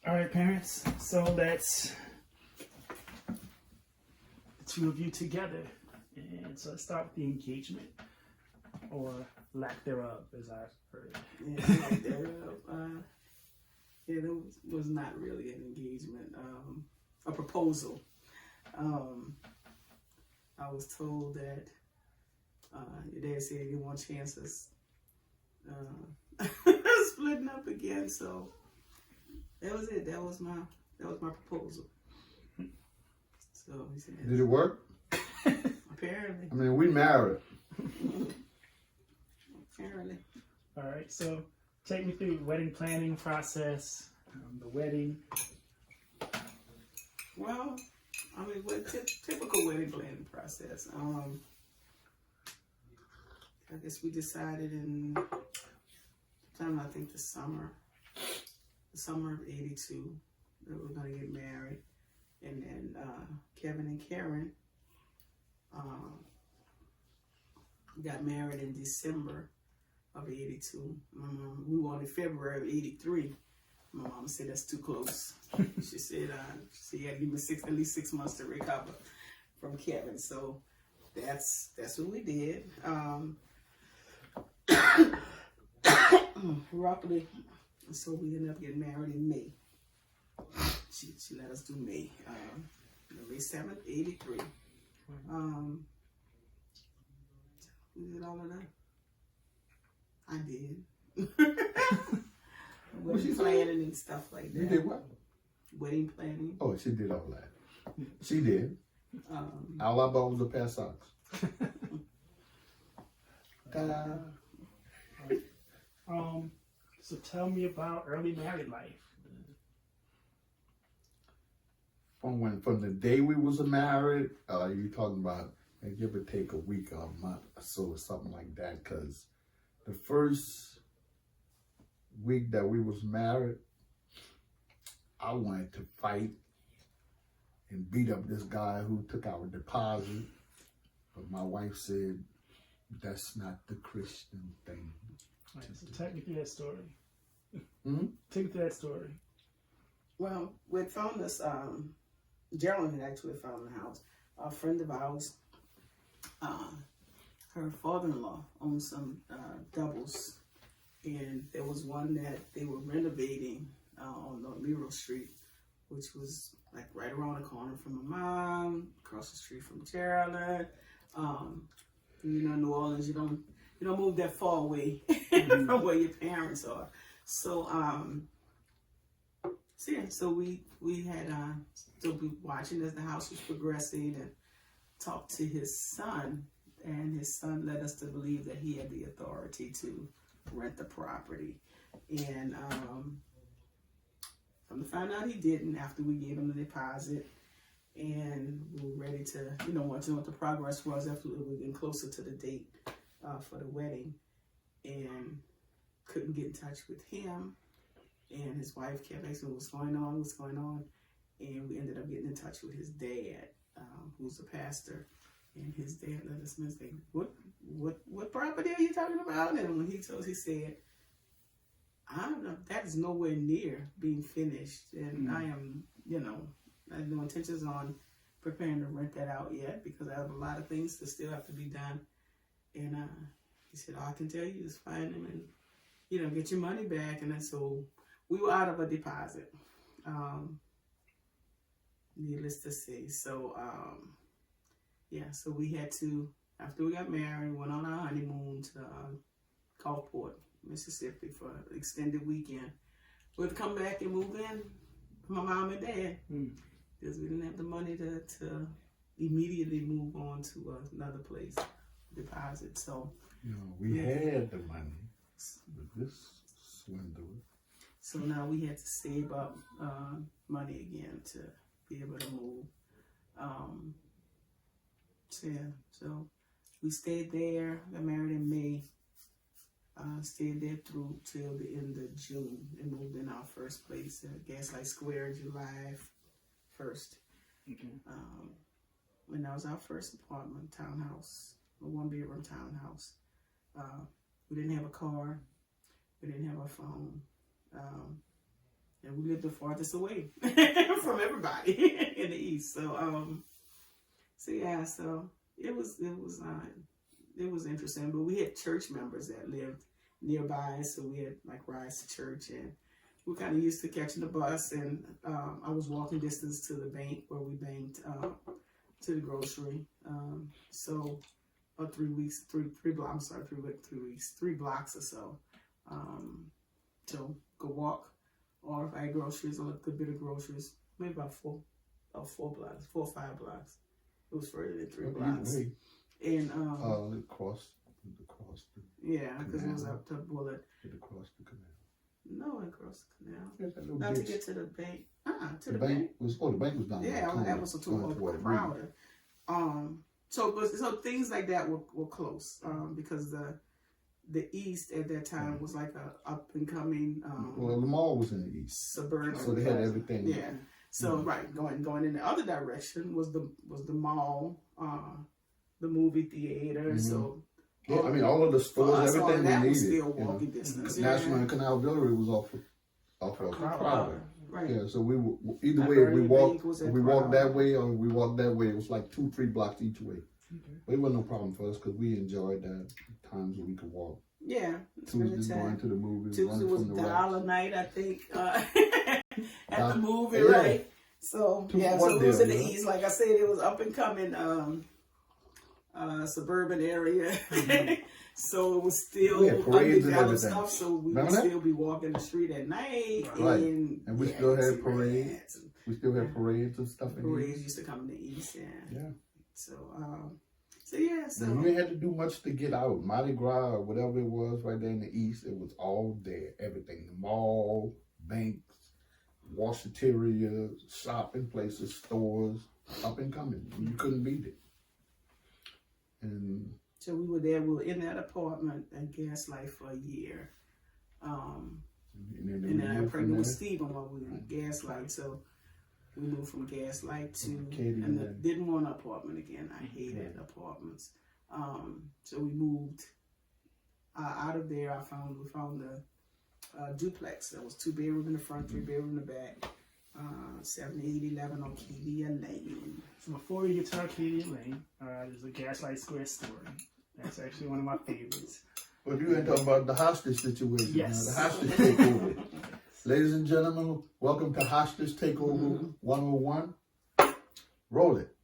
All right, parents. So that's the two of you together. And so let's start with the engagement, or lack thereof, as I've heard. Yeah, there was not really an engagement, a proposal. I was told that your dad said he didn't want chances splitting up again, so that was it. That was my proposal. So he said, did it work? Apparently. I mean, we married. Apparently. All right, so take me through the wedding planning process, the wedding. Well, I mean, typical wedding planning process. I guess we decided in I think the summer of '82 that we were going to get married, and then Kevin and Karen got married in December of '82. We wanted February of '83. My mom said that's too close. She said she had to give me at least 6 months to recover from Kevin. So that's what we did. Roughly, so we ended up getting married in May. She let us do May, May 7th, '83. We did all of that. I did. Wedding planning and stuff like that. You did what? Wedding planning. Oh, she did all that. She did. All I bought was a pair of socks. Ta-da. So tell me about early married life. From the day we was married, you talking about give or take a week or a month or so or something like that, because the first week that we was married, I wanted to fight and beat up this guy who took our deposit, but my wife said that's not the Christian thing. Right, so take me through that story. Hmm? Take me through that story. Well, we found this, Geraldine had actually found the house. A friend of ours, her father-in-law owned some doubles, and there was one that they were renovating on Miro Street, which was like right around the corner from my mom, across the street from Geraldine. New Orleans, you don't move that far away from where your parents are. So so we had still be watching as the house was progressing, and talked to his son, and his son led us to believe that he had the authority to rent the property, and come to find out he didn't after we gave him the deposit. And we were ready to, want to know what the progress was after we were getting closer to the date for the wedding, and couldn't get in touch with him. And his wife kept asking what's going on, and we ended up getting in touch with his dad, who's a pastor. And his dad let us know, like, what property are you talking about? And when he told us, he said, I don't know, that is nowhere near being finished, and I am, I have no intentions on preparing to rent that out yet, because I have a lot of things that still have to be done. And he said, all I can tell you is find him and, get your money back. And then so we were out of a deposit, needless to say. So, so we had to, after we got married, went on our honeymoon to Gulfport, Mississippi for an extended weekend. We'd come back and move in with my mom and dad. Because we didn't have the money to immediately move on to another place, deposit. So we had the money, but this swindled. So now we had to save up money again to be able to move. So we stayed there. Got married in May. Stayed there through till the end of June, and moved in our first place at Gaslight Square, July 1st. And that was our first apartment, townhouse, a 1-bedroom townhouse. We didn't have a car. We didn't have a phone. and we lived the farthest away from everybody in the East. So yeah, so it was interesting. But we had church members that lived nearby, so we had like rides to church, and we kind of used to catching the bus. And I was walking distance to the bank where we banked, to the grocery. So 3 weeks, three blocks. I'm sorry, 3 weeks, 3 blocks or so. So go walk, or if I had groceries or a good bit of groceries, maybe about 4 blocks, 4 or 5 blocks. It was further than 3 blocks. And across. Yeah, because it was up to Bullet. Across the canal. No, across the canal. Yeah, that little Not ditch. to get to the bank. To The the bank. bank was the bank was down there. Yeah, that was too crowded. So things like that were close. Because the East at that time was like a up and coming. Well, the mall was in the East, suburban. so they had everything. Yeah. So right, going in the other direction was the mall, the movie theater. So yeah, I mean all of the stores, everything that we was needed. still walking distance. National and Canal Boulevard was off of Crowder. Right. Yeah, so we either way Library we walked Crowder. that way or we walked that way. It was like 2-3 blocks each way. But it wasn't no problem for us because we enjoyed that times when we could walk. Yeah, Tuesday going to the movies. Tuesday was from the dollar night, I think, at the movie, yeah. right? So yeah, so it was in the East. Like I said, it was up and coming suburban area. So it was still underdeveloped stuff. So we would still be walking the street at night, right? And we still had parades. We still had parades and stuff. Parades used to come in the East, yeah. So yeah, so you didn't have to do much to get out. Mardi Gras or whatever it was right there in the East, it was all there. Everything, the mall, banks, washateria, shopping places, stores, up and coming. You couldn't beat it. And so we were there. We were in that apartment at Gaslight for a year. And then I was pregnant with Stephen while we were in Gaslight. So we moved from Gaslight to, and I didn't want an apartment again. I hated apartments. So we moved out of there. We found a duplex. There was 2 bedroom in the front, 3 bedroom in the back. 7811 on Kedia Lane. So before we get to Arcadia Lane, there's a Gaslight Square story. That's actually one of my favorites. Well, you ain't talking about the hostage situation. Yes. The hostage takeover. Ladies and gentlemen, welcome to Hostage Takeover 101. Roll it.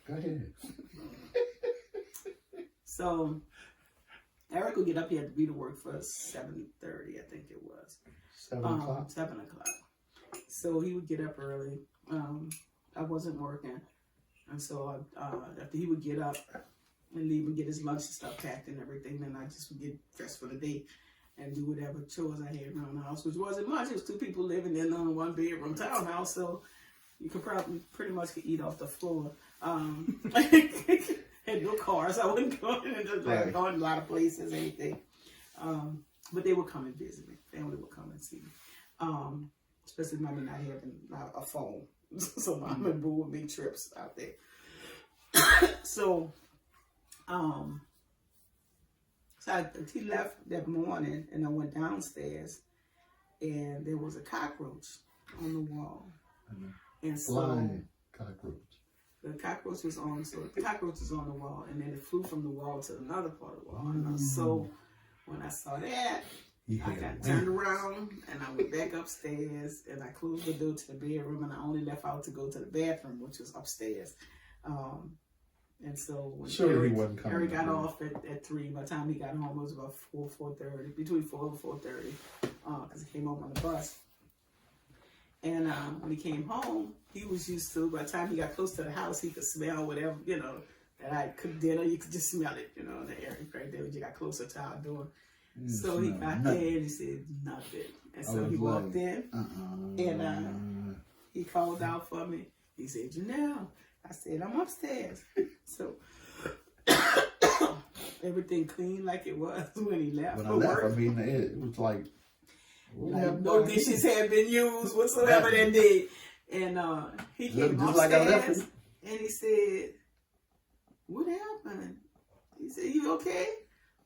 Go ahead. So, Eric would get up. He had to be to work for 7:30, I think it was. 7 o'clock. 7 o'clock. So he would get up early. I wasn't working. And so after he would get up and leave and get his lunch and stuff packed and everything, then I just would get dressed for the day and do whatever chores I had around the house, which wasn't much. It was 2 people living in a 1-bedroom townhouse, so you could probably pretty much eat off the floor. Had no cars. I wasn't going going a lot of places, anything. But they would come and visit me. Family would come and see me. Especially Mommy not having a phone. So Mom and Boo would make trips out there. So he left that morning, and I went downstairs, and there was a cockroach on the wall. And so flying cockroach. The cockroach was on the wall, and then it flew from the wall to another part of the wall. And so when I saw that, I got turned around and I went back upstairs and I closed the door to the bedroom, and I only left out to go to the bathroom, which was upstairs. And so when Eric got off at 3, by the time he got home, it was about 4:30, between 4 and 4:30, because he came home on the bus. And when he came home, he was used to, by the time he got close to the house, he could smell whatever, that I cooked dinner. You could just smell it, the air right there when you got closer to our door. So he got there and he said nothing. And so he walked in and he called out for me. He said, Jonell. I said, I'm upstairs. So everything clean like it was when he left. When I left, I mean, it was like no dishes had been used whatsoever that day. And he came upstairs and he said, what happened? He said, you okay?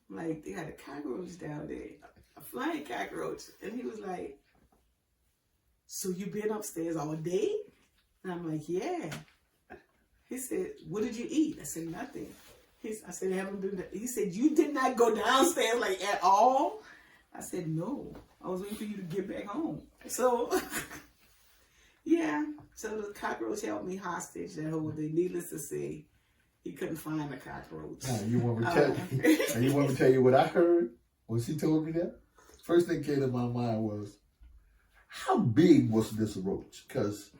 I'm like, they had a cockroach down there, a flying cockroach. And he was like, so you been upstairs all day? And I'm like, yeah. He said, what did you eat? I said, nothing. I said, I haven't been there. He said, you did not go downstairs like at all? I said, no. I was waiting for you to get back home. So, yeah. So the cockroach held me hostage that whole day. Needless to say, he couldn't find a cockroach. You want me to tell you what I heard when she told me that? First thing came to my mind was, how big was this roach? Because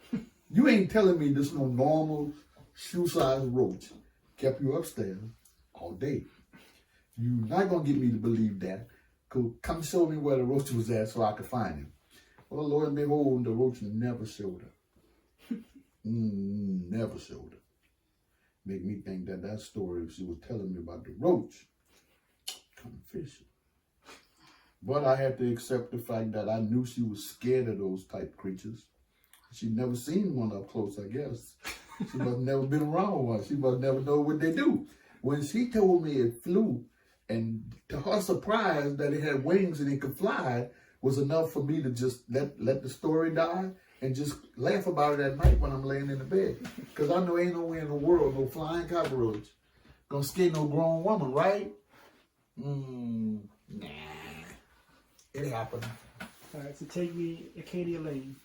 you ain't telling me this no normal shoe-sized roach kept you upstairs all day. You're not going to get me to believe that. Come show me where the roach was at so I could find him. Well, Lord and behold, the roach never showed up. Never showed up. Make me think that story she was telling me about the roach come fishing. But I had to accept the fact that I knew she was scared of those type creatures. She'd never seen one up close, I guess. She must have never been around one. She must never know what they do. When she told me it flew, and to her surprise that it had wings and it could fly, was enough for me to just let the story die and just laugh about it at night when I'm laying in the bed. Because I know ain't no way in the world no flying cockroach gonna scare no grown woman, right? Nah. It happened. All right, so take me Acadia Lane.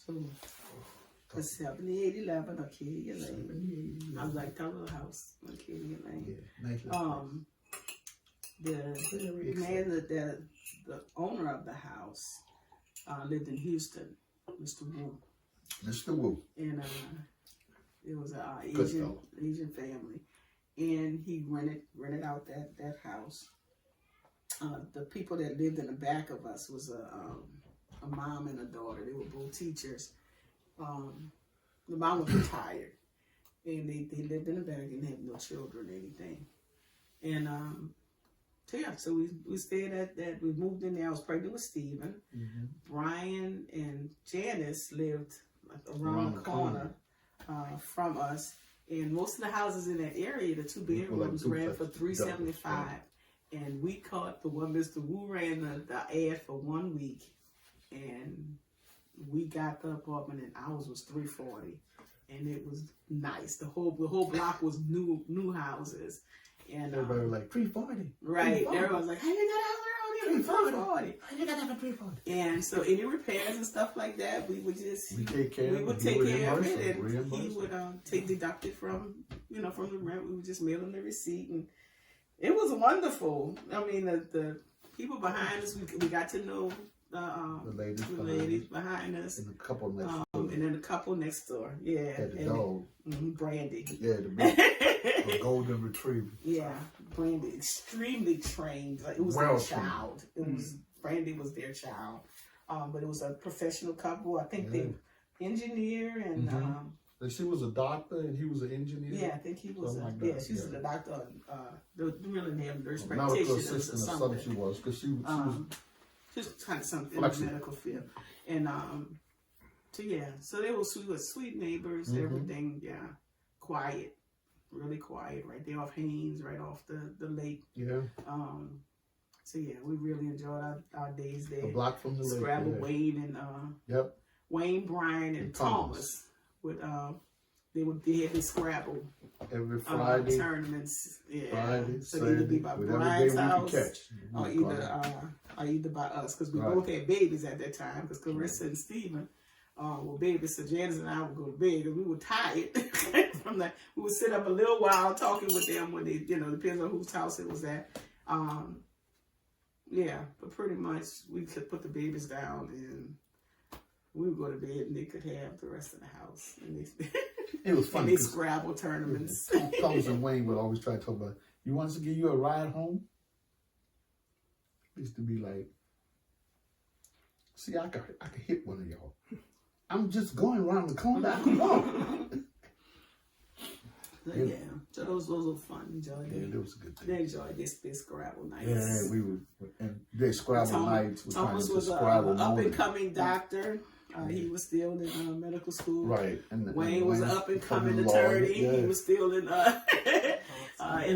So, the 7811 Acadia Lane. I like that little house, Acadia Lane. Yeah, nice little the man the owner of the house lived in Houston, Mr. Wu. Mr. Wu. And it was an Asian family. And he rented out that house. The people that lived in the back of us was a mom and a daughter. They were both teachers. The mom was retired, and they lived in the back and had no children or anything. And so we stayed at that. We moved in there. I was pregnant with Stephen. Mm-hmm. Brian and Janice lived around the corner from us. And most of the houses in that area, the 2 bedrooms, ran for $375. And we caught the one Mr. Wu ran the ad for 1 week, and we got the apartment, and ours was $340, and it was nice. The whole block was new houses, and everybody was like $340. Right, everyone was like, "Hey, you got that around here? $340. You got that for $340." And so any repairs and stuff like that, we would take care of it, and he would take deducted from the rent. We would just mail him the receipt, and it was wonderful. I mean, the people behind us, we got to know the ladies behind us. And the couple next door. And then the couple next door. Yeah. Had the dog. Brandy. Yeah, the golden retriever. Yeah, Brandy. Extremely trained. Like, it was their child. Brandy was their child. But it was a professional couple. I think they engineer and... She was a doctor and he was an engineer. Yeah, I think he was. She was a doctor. The real name, nurse practitioner. Medical assistant or something she was, because she was kind of something in the medical field. And so they were sweet neighbors. Everything, quiet, really quiet. Right there off Haynes, right off the lake. Yeah. So we really enjoyed our days there. A block from the lake. Scrabble Wayne and Wayne, Brian, and Thomas. They had this Scrabble every Friday tournaments. Yeah. Friday, so they either be by Brian's house or either by us, because we both had babies at that time. Because Clarissa and Stephen were babies, so Janice and I would go to bed because we were tired from that. We would sit up a little while talking with them when they, depends on whose house it was at. But pretty much we could put the babies down and we would go to bed and they could have the rest of the house. And it was funny. And they Scrabble tournaments. Thomas and Wayne would always try to talk about, you want us to give you a ride home? It used to be like, see, I could hit one of y'all. I'm just going around the corner. I can walk. So those were fun. Enjoyed it. Yeah, that was a good thing. They enjoyed this Scrabble nights. Yeah, we would. And they Scrabble nights. Thomas was an up-and-coming doctor. He was still in medical school. Right. And Wayne was an up-and-coming attorney. Yeah. He was still in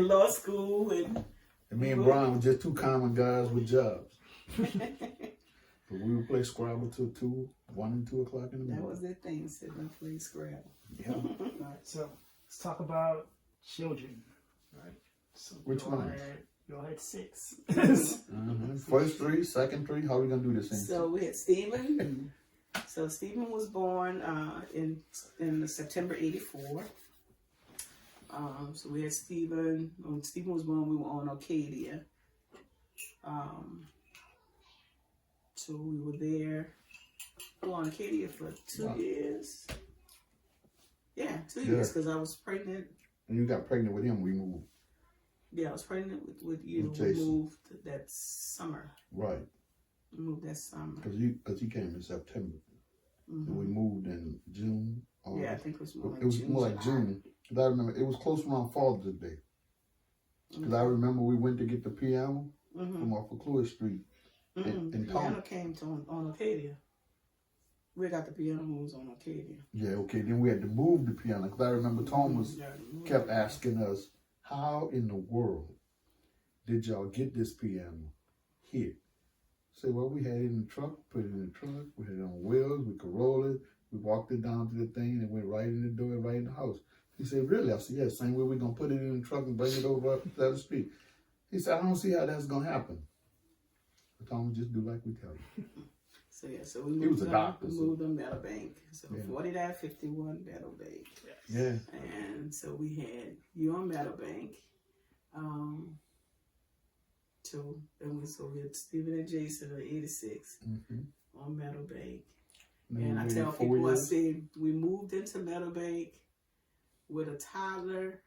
law school. And me and Brian were just two common guys with jobs. But we would play Scrabble till 1 and 2 o'clock in the That morning. was their thing, sitting and playing Scrabble. Yeah. All right, so let's talk about children. All right. So Which one? You all had 6. First 3, second 3. How are we gonna do this thing? So we had Stephen. So Stephen was born in September '84. So we had Stephen. When Stephen was born, we were on Arcadia. So we were there. We were on Arcadia for 2 years. Yeah, 2 years, because I was pregnant. And you got pregnant with him. We moved. Yeah, I was pregnant with you. With We Jason. moved that summer. Right. We moved that summer. Because he came in September. And we moved in June. Yeah, I think it was more like It was June. more like June. Because I remember it was close around Father's Day. Because I remember we went to get the piano from off of Clear Street. And The piano came on Arcadia. We got the piano moves on Arcadia. Yeah, okay. Then we had to move the piano. Because I remember Thomas kept asking us, how in the world did y'all get this piano here? Say, well, we had it in the truck, put it in the truck, we had it on wheels, we could roll it, we walked it down to the thing and went right in the door, right in the house. He said, really? I said, yeah, same way we're going to put it in the truck and bring it over up the street. He said, I don't see how that's going to happen. But Thomas, just do like we tell you. So yeah, so we moved. He was a doctor. We moved on Meadowbank. So Yeah. 4951 Meadowbank. Yeah. And so we had you on Meadowbank. So we had Stephen and Jason at 86 on Meadowbank. And I tell people, I said we moved into Meadowbank with a toddler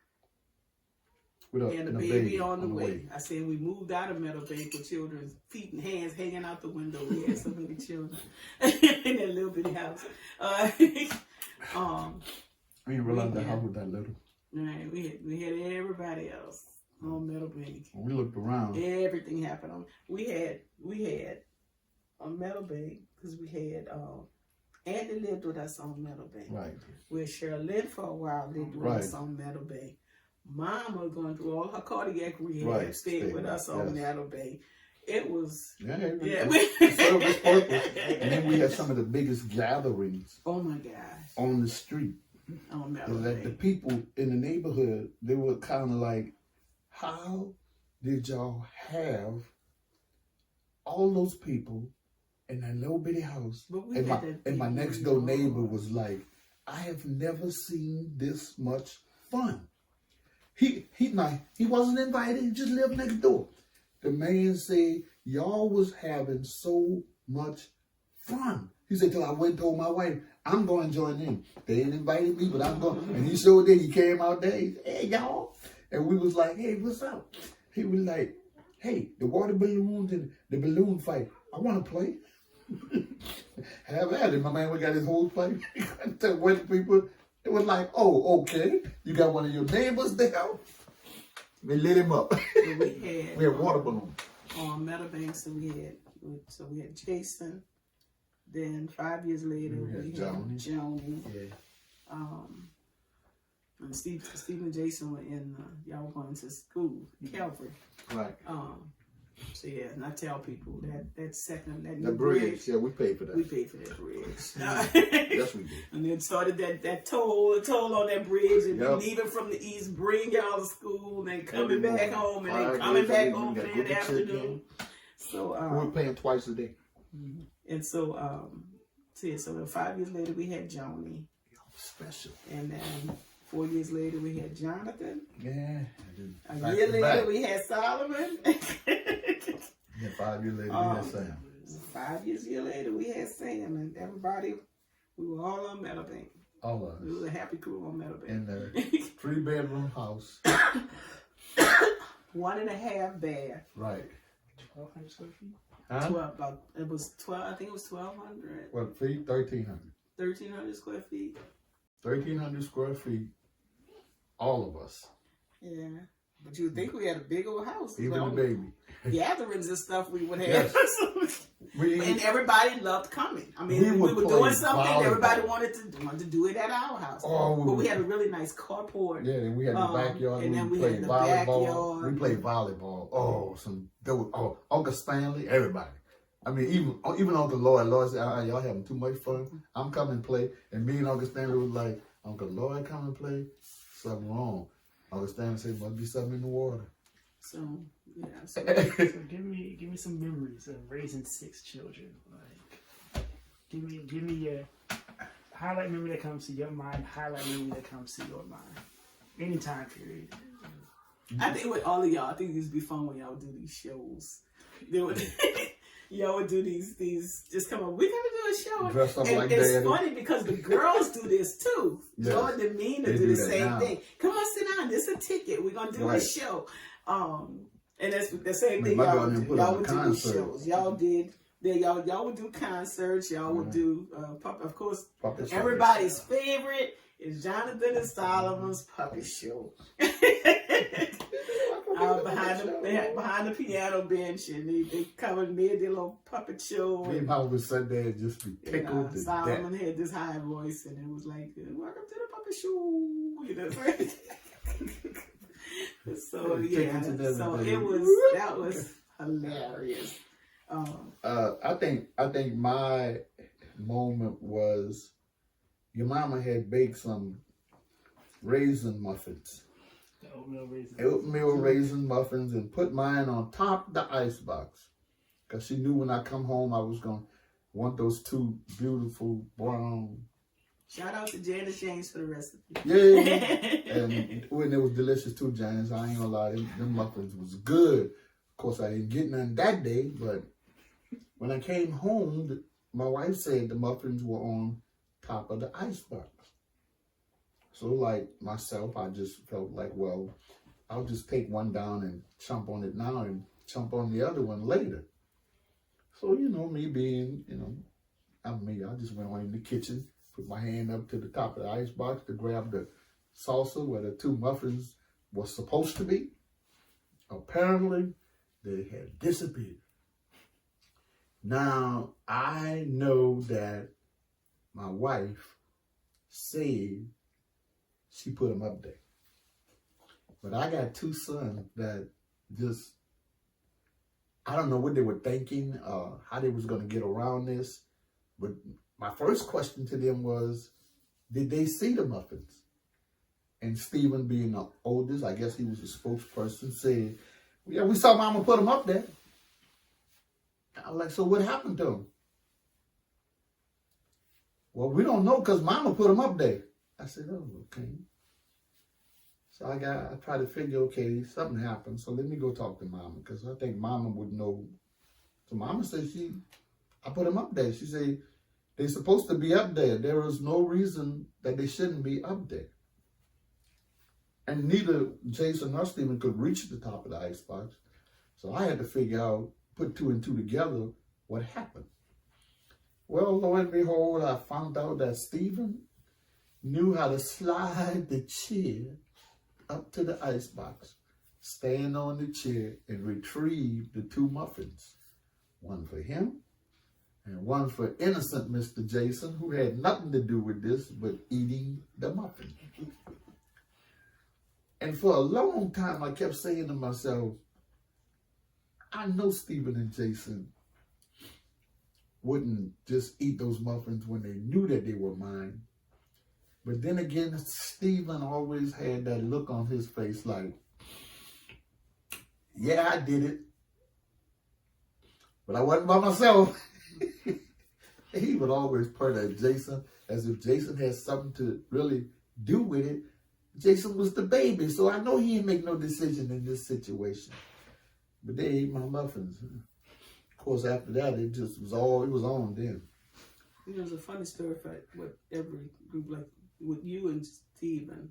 and a baby on the way. I said we moved out of Meadowbank with children's feet and hands hanging out the window. We had so many children in that little bitty house. We didn't realize the house was that little. Right, we had everybody else on Meadowbank. When we looked around. Everything happened on. We had on Meadowbank because we had Andy lived with us on Meadowbank. Right. We had Cheryl Lynn for a while lived with us on Meadowbank. Mama going through all her cardiac rehab, stayed with us on Meadowbank. It was service purpose. And then we had some of the biggest gatherings. Oh my gosh. On the street. On That Meadowbank. the people in the neighborhood, they were kind of like, how did y'all have all those people in that little bitty house? And my next door neighbor was like, I have never seen this much fun. He wasn't invited, he just lived next door. The man said, y'all was having so much fun. He said, till I went and told my wife, I'm going to join in. They didn't invite me, but I'm going. And he showed that he came out there, he said, hey, y'all. And we was like, hey, what's up? He was like, hey, the water balloons and the balloon fight, I want to play. Have at it, my man. We got his whole play. When people, it was like, oh, okay. You got one of your neighbors there. They lit him up. We had water balloons. On Meadowbank, so we had Jason. Then 5 years later, we had Joni. Yeah. And Steve and Jason were in, y'all were going to school, Calvary. Right. So yeah, and I tell people that The bridge, yeah, we paid for that. We paid for that bridge. Yes, we did. And then started that toll on that bridge, and leaving from the east, bring y'all to school, and then coming back home, and then coming back home in the afternoon. So we were paying twice a day. And so then 5 years later we had Joni. Special. And then 4 years later we had Jonathan. Yeah. A year later we had Solomon. Yeah, 5 years later we had Sam. 5 years later we had Sam, and everybody, we were all on Meadowbank. All of us. We were a happy crew on Meadowbank. In the 3-bedroom house. 1.5 bath. Right. 1,200 square feet? Huh? It was 12. I think it was 1,200. What feet? 1,300. 1,300 square feet. 1,300 square feet. All of us. Yeah. But you would think we had a big old house. Even the baby. Gatherings and stuff we would have. Yes. And everybody loved coming. I mean, we were doing something. Volleyball. Everybody wanted to do it at our house. Oh, but we had a really nice carport. Yeah, and we had the backyard. And then we played had the volleyball. backyard. We played volleyball. August Stanley, everybody. I mean, even Uncle Lloyd said, y'all having too much fun. I'm coming to play. And me and Uncle Stanley was like, Uncle Lloyd come and play? Something wrong. Uncle Stanley said, must be something in the water. So, yeah. So, So give me some memories of raising 6 children. Like, give me your highlight memory that comes to your mind. Highlight memory that comes to your mind. Any time period. I think with all of y'all, I think these would be fun when y'all do these shows. Y'all would do these just come on, we're gonna do a show. Dress up and like it's daddy. funny because the girls do this too. Yes, Jordan and Mina they do do the that same now. thing. Come on, sit down. This is a ticket. We're gonna do Right. a show. And that's the same thing My y'all girl would didn't do. put Y'all on a would do these concert. shows. Y'all did. Y'all would do concerts. Y'all would do of course. Puppet show. Everybody's favorite is Jonathan and Solomon's puppet show. Behind the piano bench, and they covered me their little puppet show. Me and Mom would sit there and just be tickled to death. Solomon had this high voice, and it was like, "Welcome to the puppet show." You know, right? So yeah, so that was hilarious. I think my moment was your mama had baked some raisin muffins. Oatmeal raisin muffins, and put mine on top of the icebox. Because she knew when I come home I was going to want those 2 beautiful brown. Shout out to Janice James for the recipe. Yeah. And when it was delicious too, Janice, I ain't gonna lie, them muffins was good. Of course, I didn't get none that day, but when I came home, my wife said the muffins were on top of the icebox. So like myself, I just felt like, well, I'll just take one down and chomp on it now and chomp on the other one later. So, me being, I'm me, I just went on in the kitchen, put my hand up to the top of the icebox to grab the salsa where the 2 muffins were supposed to be. Apparently, they had disappeared. Now, I know that my wife said she put them up there. But I got 2 sons that just, I don't know what they were thinking, how they was going to get around this. But my first question to them was, did they see the muffins? And Stephen, being the oldest, I guess he was the spokesperson, said, yeah, we saw Mama put them up there. I was like, so what happened to them? Well, we don't know because Mama put them up there. I said, oh, okay. So I tried to figure, okay, something happened. So let me go talk to Mama because I think Mama would know. So Mama said I put them up there. She said, they're supposed to be up there. There is no reason that they shouldn't be up there. And neither Jason nor Stephen could reach the top of the icebox. So I had to figure out, put 2 and 2 together, what happened. Well, lo and behold, I found out that Stephen knew how to slide the chair up to the icebox, stand on the chair, and retrieve the 2 muffins. One for him, and one for innocent Mr. Jason, who had nothing to do with this but eating the muffin. And for a long time, I kept saying to myself, I know Stephen and Jason wouldn't just eat those muffins when they knew that they were mine. But then again, Stephen always had that look on his face like, yeah, I did it. But I wasn't by myself. He would always point at Jason as if Jason had something to really do with it. Jason was the baby, so I know he didn't make no decision in this situation. But they ate my muffins. Of course, after that, it was on then. There's a funny story for with every group, like with you and Stephen,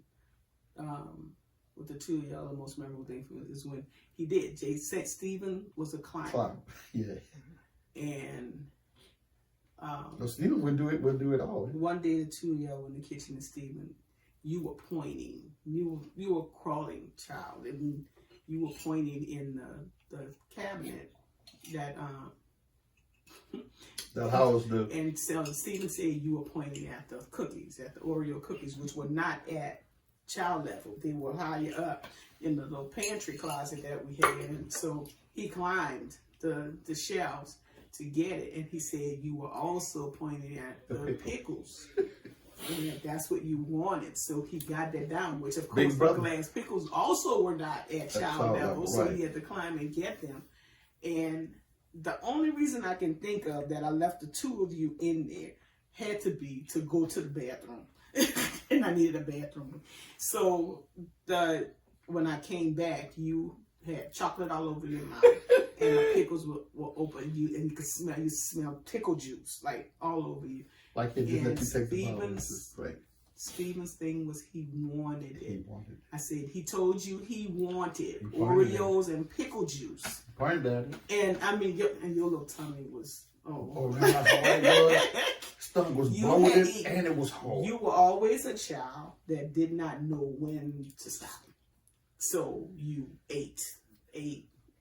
with the 2 of y'all, the most memorable thing for me is when he did. Stephen was a climber. Yeah. And no, Stephen would do it all. One day the 2 of y'all were in the kitchen, and Stephen, you were pointing. You were a crawling child, and you were pointing in the cabinet that The house, and so Stephen said you were pointing at the cookies, at the Oreo cookies, which were not at child level. They were higher up in the little pantry closet that we had. And so he climbed the shelves to get it. And he said, you were also pointing at the pickles. And that's what you wanted. So he got that down, which of course the glass pickles also were not at child level. So he had to climb and get them. And the only reason I can think of that I left the two of you in there had to be to go to the bathroom. And I needed a bathroom. So when I came back, you had chocolate all over your mouth. And the pickles were open, and you could smell pickle juice like all over you. Like it didn't let you take the bottle. Stephen's thing was he wanted it. He wanted it. I said he told you he wanted Oreos and pickle juice. Point at it. And I mean, your little tummy was man, that's how it was. Stomach was bloated and it was hard. You were always a child that did not know when to stop. So you ate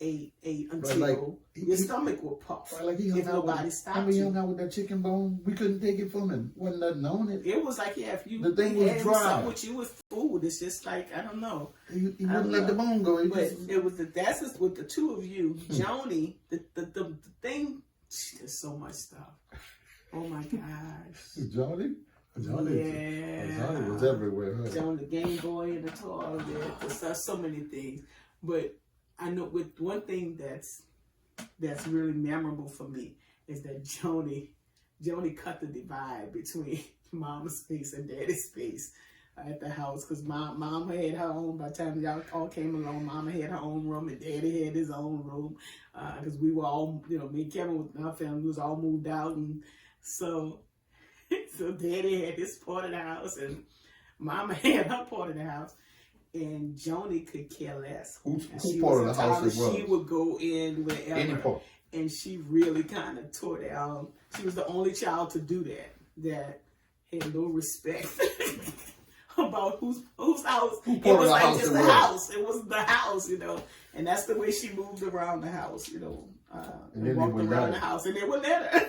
until your stomach would puff. Like if nobody stopped you. I mean, he hung out with that chicken bone. We couldn't take it from him. Wasn't nothing on it. It was like, if you the thing was dry. Something with you with food, it's just like, I don't know. He wouldn't let the bone go. It was that's just with the two of you. Joni, the thing, there's so much stuff. Oh my gosh. Johnny? Johnny was everywhere. Huh? Johnny, the Game Boy in the toilet, so many things. But I know with one thing that's really memorable for me is that Joni cut the divide between Mama's space and Daddy's space at the house, because Mama had her own. By the time y'all all came along, Mama had her own room and Daddy had his own room, because we were all, me and Kevin with our family was all moved out, and so Daddy had his part of the house and Mama had her part of the house. And Joni could care less. Who part of the house it was? She would go in wherever. Any part. And she really kind of tore down. She was the only child to do that had no respect about whose house. It was like just the house. It was the house, And that's the way she moved around the house, and walked around the house. And they would let her.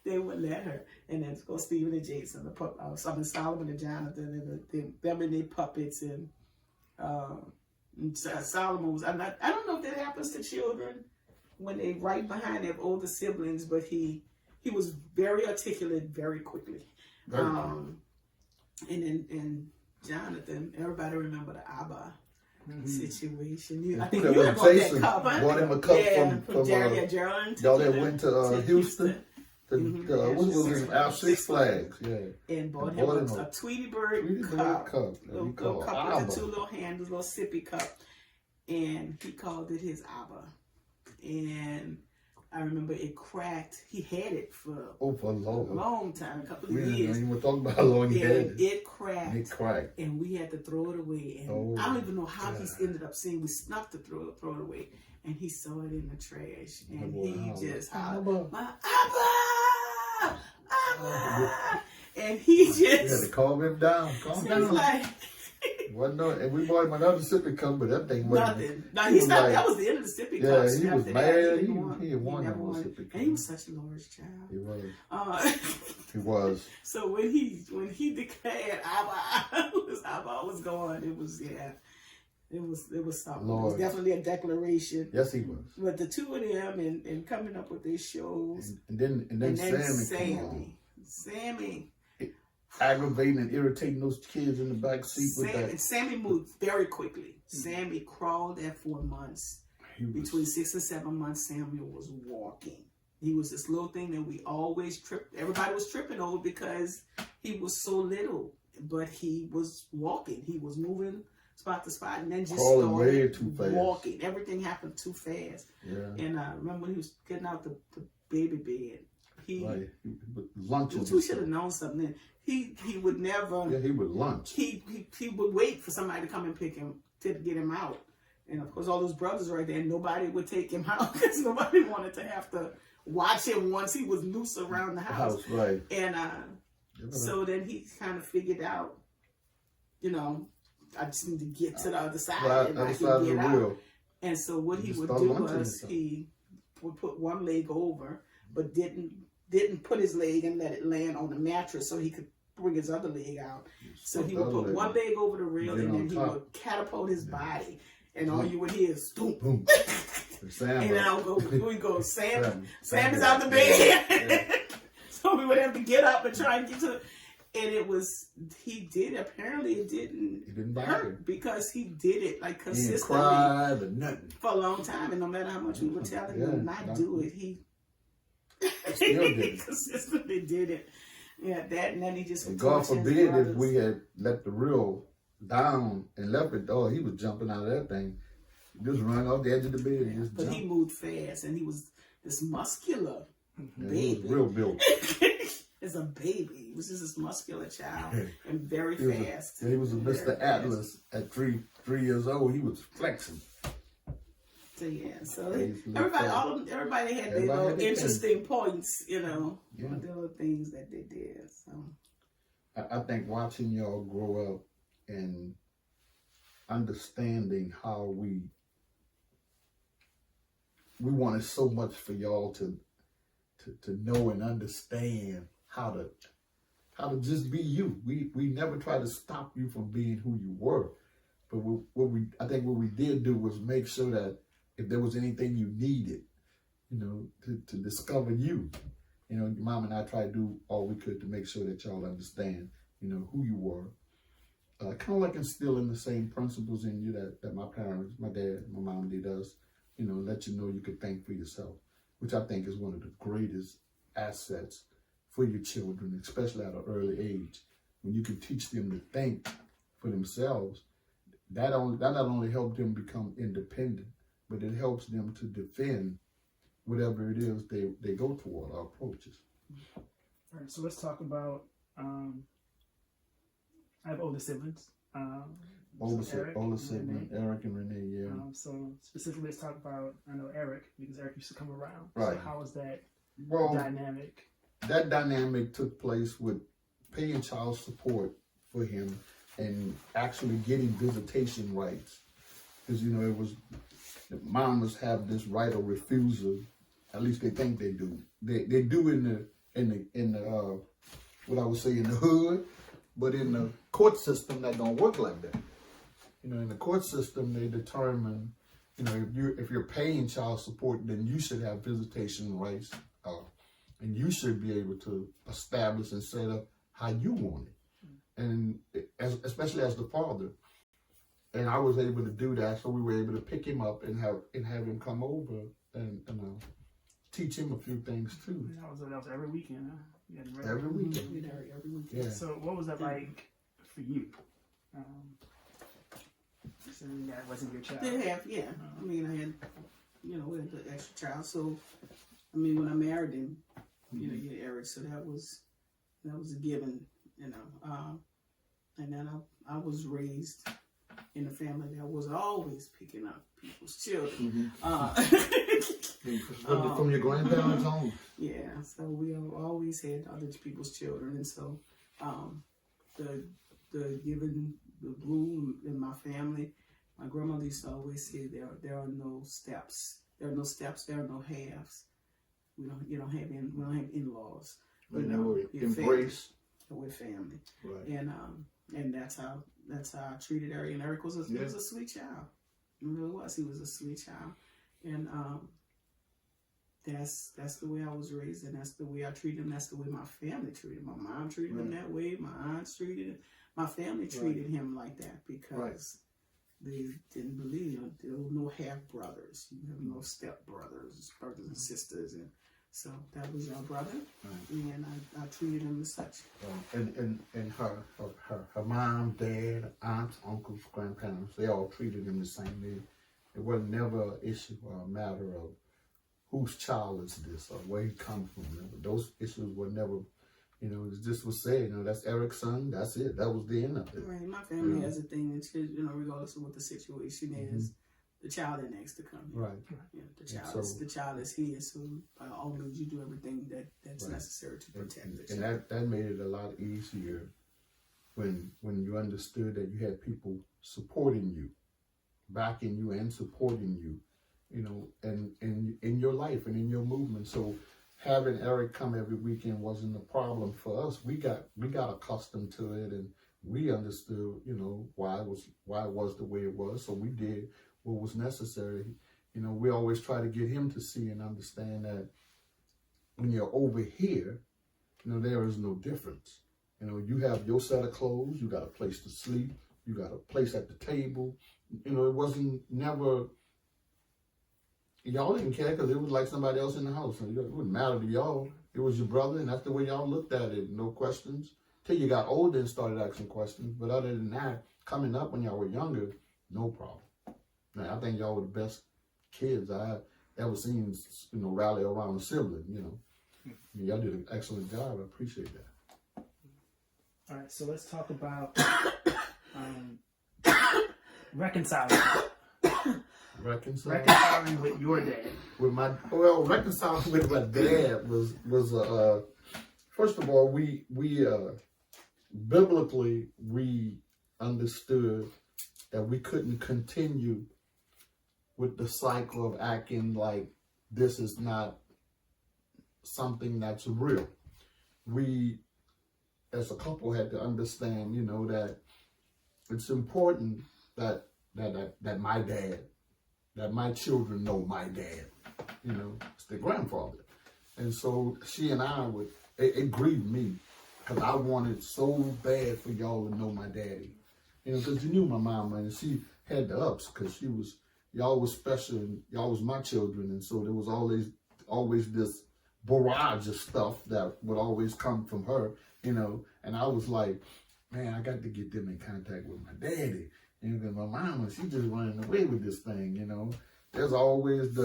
They would let her. And then go Stephen and Jason, Solomon and Jonathan, and them and their puppets. And Solomon was, I don't know if that happens to children when they right behind their older siblings, but he was very articulate very quickly. And Jonathan, everybody remember the Abba situation. I think you bought that cup. Bought him a cup from Gerald. Y'all that went to Houston. What was it? Our Six Flags. Yeah. And bought him a Tweety Bird cup. Little cup with the two little handles, little sippy cup. And he called it his Abba. And I remember it cracked. He had it for a long time, a couple of years. We were talking about how long he had it. It cracked. It cracked. And we had to throw it away. And I don't even know how he ended up saying we snuck to throw it away. And he saw it in the trash. And he just hollered, my Abba! Abba! And he just... You had to calm him down. Calm down. Like... and we bought him another sippy cup, but that thing wasn't... Nothing. No, he stopped. That was the end of the sippy cup. Yeah, he was mad. He wanted more sippy cup. And he was such a large child. He was. He was. So when he declared Abba, his Abba was gone. It was, It was something. Lord. It was definitely a declaration. Yes, he was. But the two of them and coming up with their shows. And then Sammy. Aggravating and irritating those kids in the back seat with that. Sammy moved very quickly. Sammy crawled at 4 months. Between 6 and 7 months, Samuel was walking. He was this little thing that we always tripped. Everybody was tripping over because he was so little. But he was walking. He was moving spot to spot, and then just way too fast. Walking. Everything happened too fast. Yeah. And I remember when he was getting out the baby bed. He lunch. We should have known something. He would never. Yeah, he would lunch. He would wait for somebody to come and pick him to get him out. And of course, all those brothers right there, nobody would take him out because nobody wanted to have to watch him once he was loose around the house. Right. And so then he kind of figured out, I just need to get to the other side and I can get out. And so what he would do was he would put one leg over, but didn't put his leg and let it land on the mattress so he could bring his other leg out. So he would put one leg over the rail and then he would catapult his body. And all you would hear is boom, boom. Sam, and then we go, Sam is is out the bed. Yeah. So we would have to get up and try and get to, and apparently it didn't bother hurt him. because he did it like He didn't consistently cry or nothing. for a long time, and no matter how much we would tell him not do it, he Still did it. consistently did it. Yeah, that, and then he just. And would God torture his forbid if brothers. we had let the reel down and left it, oh, he was jumping out of that thing. Just run off the edge of the bed and just But jump. he moved fast, and he was this muscular Yeah, baby. he was real built. As a baby, he was just this muscular child and very He was fast. he was a Very Mr. fast. Atlas at 3 years old. He was flexing. So yeah, so Yeah, he's a little fast. everybody had their Everybody little had their interesting points, you know, Yeah. the little things that they did. So I think watching y'all grow up and understanding how we wanted so much for y'all to know and understand how to just be you. We never try to stop you from being who you were, but I think what we did do was make sure that if there was anything you needed, you know, to discover you, you know, your mom and I tried to do all we could to make sure that y'all understand, you know, who you were. Kind of like instilling the same principles in you that my parents, my dad, my mom did us, you know, let you know you could think for yourself, which I think is one of the greatest assets for your children, especially at an early age. When you can teach them to think for themselves, that not only helps them become independent, but it helps them to defend whatever it is they go toward or approaches. All right, so let's talk about. I have older siblings. Older and sibling, Renee. Eric and Renee, yeah. So specifically, let's talk about, I know Eric, because Eric used to come around. Right. So how was that Well, dynamic? that dynamic took place with paying child support for him and actually getting visitation rights. Because, you know, it was, the mamas have this right of refusal. At least they think they do. They do in the what I would say in the hood, but in the court system that don't work like that. You know, in the court system they determine, you know, if you're paying child support, then you should have visitation rights, and you should be able to establish and set up how you want it, and especially as the father. And I was able to do that, so we were able to pick him up and have him come over and teach him a few things too. That was every weekend, huh? You had to Every weekend. we did every weekend. Yeah. So what was that like for you? So that wasn't your child. Did have, yeah. I mean, I had, you know, we had the extra child. So, I mean, when I married him, you know, you had Eric, so that was a given, you know. And then I was raised in a family that was always picking up people's children. From your grandparents on. Yeah, so we have always had other people's children, and so the given the rule in my family, my grandmother used to always say there are no steps, there are no steps, there are no halves. We don't have in-laws. But never embrace. We're family, Right. and that's how I treated Eric. And Eric was he was a sweet child. He really was. He was a sweet child, and that's the way I was raised, and that's the way I treated him. That's the way my family treated him. My mom treated him that way. My aunts treated him. My family treated him like that because they didn't believe there were no half brothers. You have no step brothers and sisters, and so that was your brother, and I treated him as such. And her mom, dad, aunts, uncles, grandparents, they all treated him the same way. It was never an issue or a matter of whose child is this or where he comes from. Those issues were never, you know, it just was said, you know, that's Eric's son, that's it. That was the end of it. Right. My family has a thing that, you know, regardless of what the situation is, the child that needs to come here. Right. Yeah, the child is here, so by all means you do everything that's necessary to protect the child. And that made it a lot easier when you understood that you had people supporting you, backing you and supporting you, you know, and in your life and in your movement. So having Eric come every weekend wasn't a problem for us. We got accustomed to it, and we understood, you know, why it was the way it was. So we did what was necessary. You know, we always try to get him to see and understand that when you're over here, you know, there is no difference. You know, you have your set of clothes, you got a place to sleep, you got a place at the table. You know, it wasn't never, y'all didn't care because it was like somebody else in the house. It wouldn't matter to y'all. It was your brother, and that's the way y'all looked at it. No questions. Till you got older and started asking questions. But other than that, coming up when y'all were younger, no problem. Now, I think y'all were the best kids I ever seen, you know, rally around a sibling, you know. Y'all did an excellent job. I appreciate that. All right, so let's talk about reconciling. Reconciling with your dad. Reconciling with my dad was first of all, we biblically we understood that we couldn't continue with the cycle of acting like this is not something that's real. We, as a couple, had to understand, you know, that it's important that my dad, that my children know my dad. You know, it's their grandfather. And so she and I would, it grieved me because I wanted so bad for y'all to know my daddy. You know, because you knew my mama and she had the ups because y'all was special and y'all was my children. And so there was always this barrage of stuff that would always come from her, you know. And I was like, man, I got to get them in contact with my daddy. And then my mama, she just running away with this thing, you know. There's always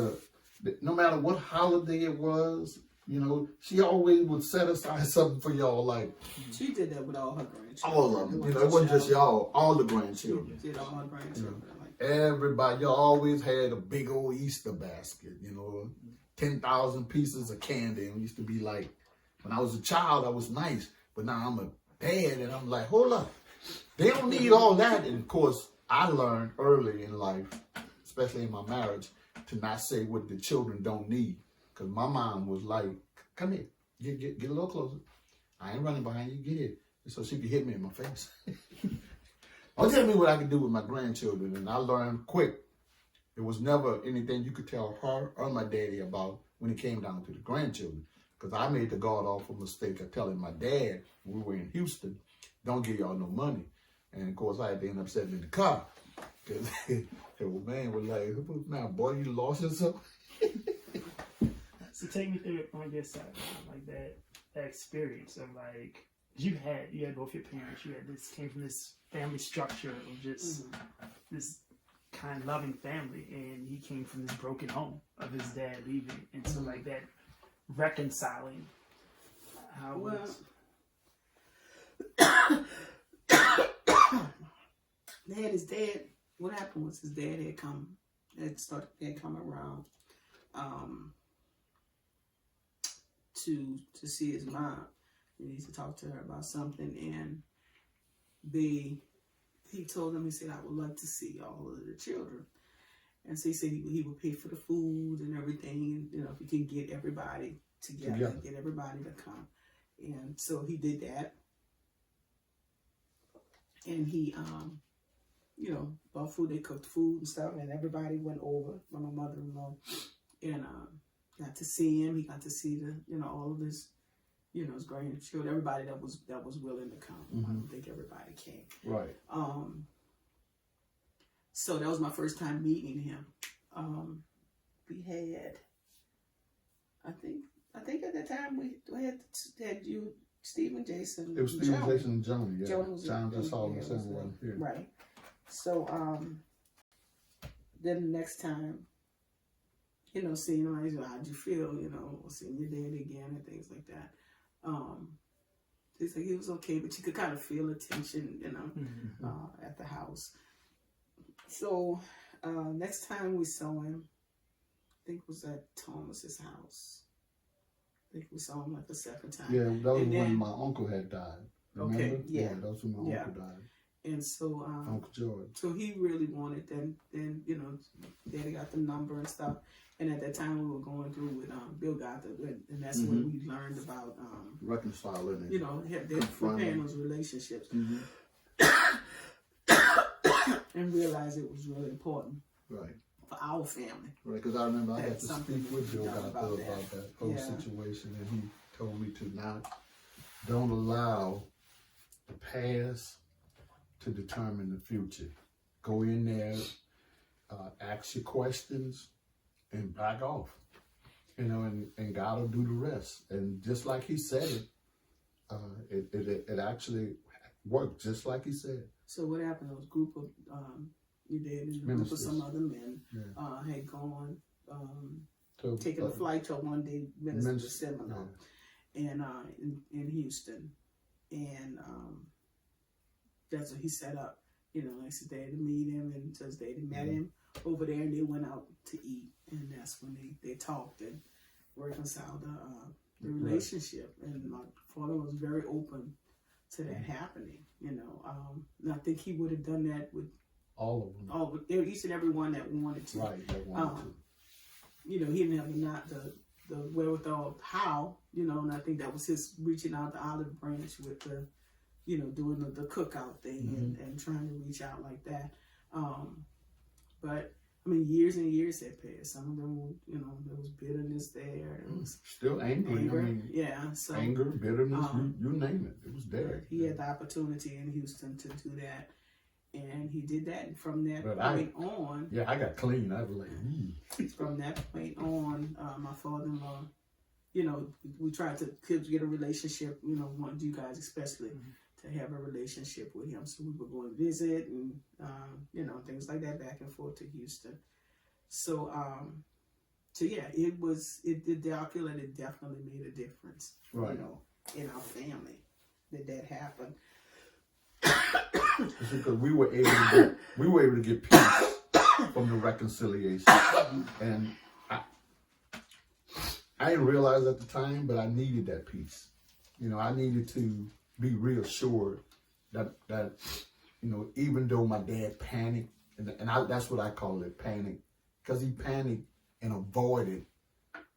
no matter what holiday it was, you know, she always would set aside something for y'all. Like she did that with all her grandchildren. All of them, you know, it wasn't just y'all, all the grandchildren. She did all her grandchildren. You know, everybody, y'all always had a big old Easter basket, you know, 10,000 pieces of candy. And it used to be like, when I was a child, I was nice, but now I'm a dad and I'm like, hold up. They don't need all that. And of course, I learned early in life, especially in my marriage, to not say what the children don't need. Because my mom was like, come here, get a little closer. I ain't running behind you, get here. And so she could hit me in my face. Don't tell me what I could do with my grandchildren. And I learned quick. There was never anything you could tell her or my daddy about when it came down to the grandchildren. Because I made the god-awful mistake of telling my dad when we were in Houston, don't give y'all no money. And of course, I had to end up sitting in the car. Because the old man was like, now, boy, you lost yourself? So take me through it on your side, like that experience of like, you had both your parents, came from this family structure of just this kind, loving family, and he came from this broken home of his dad leaving. And so like that reconciling, how was... They had his dad. What happened was his dad had come around to see his mom. He needs to talk to her about something, and he told him, he said, I would like to see all of the children. And so he said he would pay for the food and everything, you know, if he can get everybody together, get everybody to come. And so he did that. And he, you know, bought food, they cooked food and stuff, and everybody went over, my mother-in-law, and got to see him. He got to see all of his, his grandchildren, everybody that was willing to come. I don't think everybody came. Right. So that was my first time meeting him. We had, I think at that time we had you, Stephen, Jason. It was Stephen, Jonell. Jason, and John. Yeah. John just all the same one here. Right. So then the next time, seeing him, how'd you feel? Seeing your dad again and things like that. He said he was okay, but you could kind of feel the tension, at the house. So next time we saw him, I think it was at Thomas's house. I think we saw him like the second time. Yeah, that was when my uncle had died. Remember? Okay, yeah. That was when my uncle died. And so Uncle George. So he really wanted them. Then Daddy got the number and stuff. And at that time we were going through with Bill got and that's when we learned about reconciling. They're repairing those relationships. And realized it was really important. Right. for our family. Right, because I remember I got That's to something speak with we Joe done about about that whole Yeah. situation, and he told me to not, don't allow the past to determine the future. Go in there, ask your questions, and back off. You know, and God will do the rest. And just like he said it actually worked just like he said. So what happened? There was a group of you did, and a group of Ministers. some other men Yeah. had gone So, taking a flight to a one-day minister seminar yeah. in Houston, and that's what he set up. You know, like I said, they had to meet him, and so they met him over there, and they went out to eat, and that's when they talked and reconciled the relationship. And my father was very open to that happening. You know, and I think he would have done that with all of them. each and every one that wanted to. Right, that wanted to. You know, he didn't have the wherewithal how, you know, and I think that was his reaching out the olive branch with the, you know, doing the cookout thing and trying to reach out like that. But I mean, years and years had passed. Some of them, you know, there was bitterness there. There was still angry. anger. I mean, Yeah, so anger, bitterness, you name it. It was there. he had the opportunity in Houston to do that. And he did that, and from that But point on, yeah, I got clean. I was like, from that point on, my father-in-law, you know, we tried to get a relationship, you know, wanted you guys especially to have a relationship with him. So we would go and visit and, you know, things like that, back and forth to Houston. So, so yeah, the alcohol, it definitely made a difference, right. You know, in our family that happened. It's because we were able to get peace from the reconciliation, and I didn't realize at the time, but I needed that peace. You know, I needed to be reassured that you know, even though my dad panicked, and that's what I call it, panic, because he panicked and avoided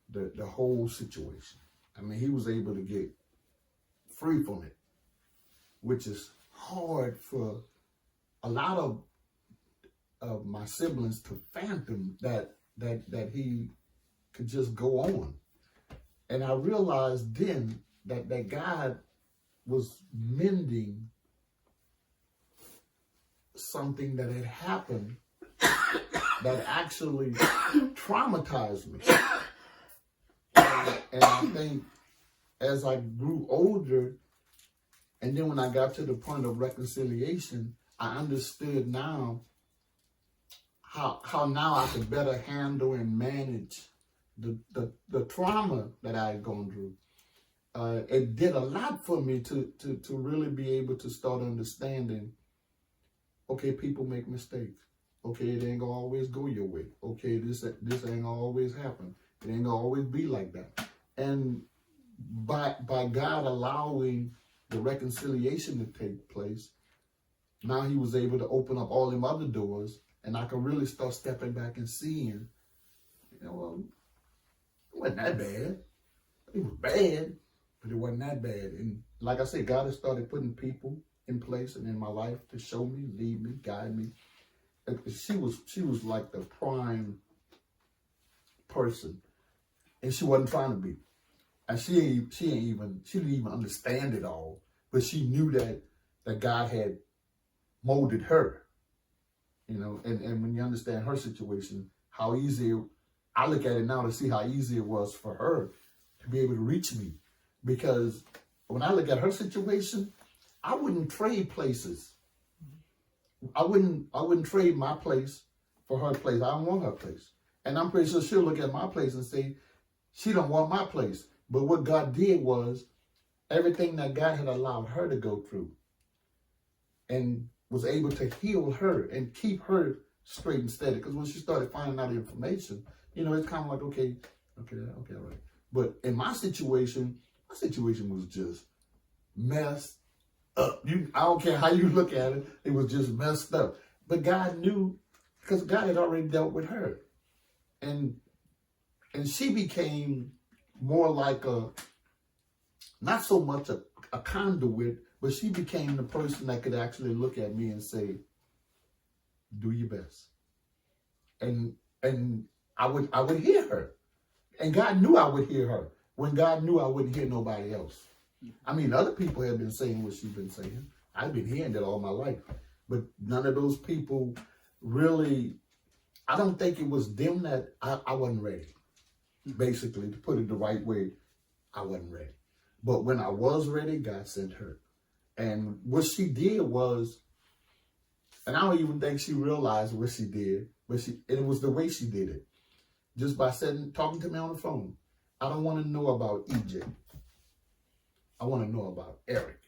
the whole situation. I mean, he was able to get free from it, which is hard for a lot of my siblings to fathom that he could just go on. And I realized then that God was mending something that had happened that actually traumatized me. And I think as I grew older, and then when I got to the point of reconciliation, I understood now how now I could better handle and manage the trauma that I had gone through. It did a lot for me to really be able to start understanding, okay, people make mistakes. Okay, it ain't gonna always go your way. Okay, this ain't gonna always happen. It ain't gonna always be like that. And by God allowing the reconciliation to take place, now he was able to open up all them other doors, and I could really start stepping back and seeing, you know, well, it wasn't that bad. It was bad, but it wasn't that bad. And like I said, God has started putting people in place and in my life to show me, lead me, guide me. She was like the prime person, and she wasn't trying to be. And she didn't even understand it all, but she knew that God had molded her, you know. And when you understand her situation, how easy I look at it now to see how easy it was for her to be able to reach me, because when I look at her situation, I wouldn't trade places. I wouldn't trade my place for her place. I don't want her place, and I'm pretty sure she'll look at my place and say she don't want my place. But what God did was everything that God had allowed her to go through and was able to heal her and keep her straight and steady. Because when she started finding out the information, you know, it's kind of like, okay, all right. But in my situation was just messed up. I don't care how you look at it, it was just messed up. But God knew, because God had already dealt with her. And she became more like not so much a conduit, but she became the person that could actually look at me and say, do your best. And And I would hear her. And God knew I would hear her. When God knew I wouldn't hear nobody else. I mean, other people have been saying what she's been saying. I've been hearing it all my life. But none of those people really, I don't think it was them that I wasn't ready. Basically, to put it the right way, I wasn't ready. But when I was ready, God sent her. And what she did was, and I don't even think she realized what she did, but it was the way she did it. Just by talking to me on the phone. I don't want to know about EJ. I want to know about Eric.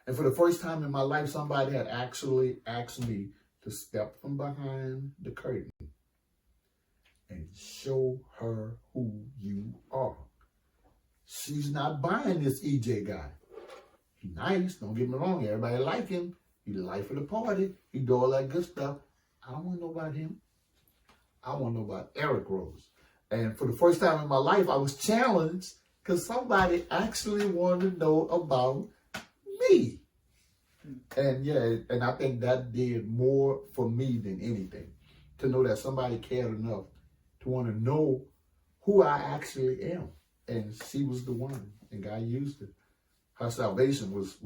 And for the first time in my life, somebody had actually asked me to step from behind the curtain and show her who you are. She's not buying this EJ guy. He's nice, don't get me wrong. Everybody like him. He's the life of the party. He do all that good stuff. I don't want to know about him. I want to know about Eric Rhodes. And for the first time in my life, I was challenged because somebody actually wanted to know about me. And yeah, and I think that did more for me than anything. To know that somebody cared enough to want to know who I actually am. And she was the one, and God used it. Her salvation was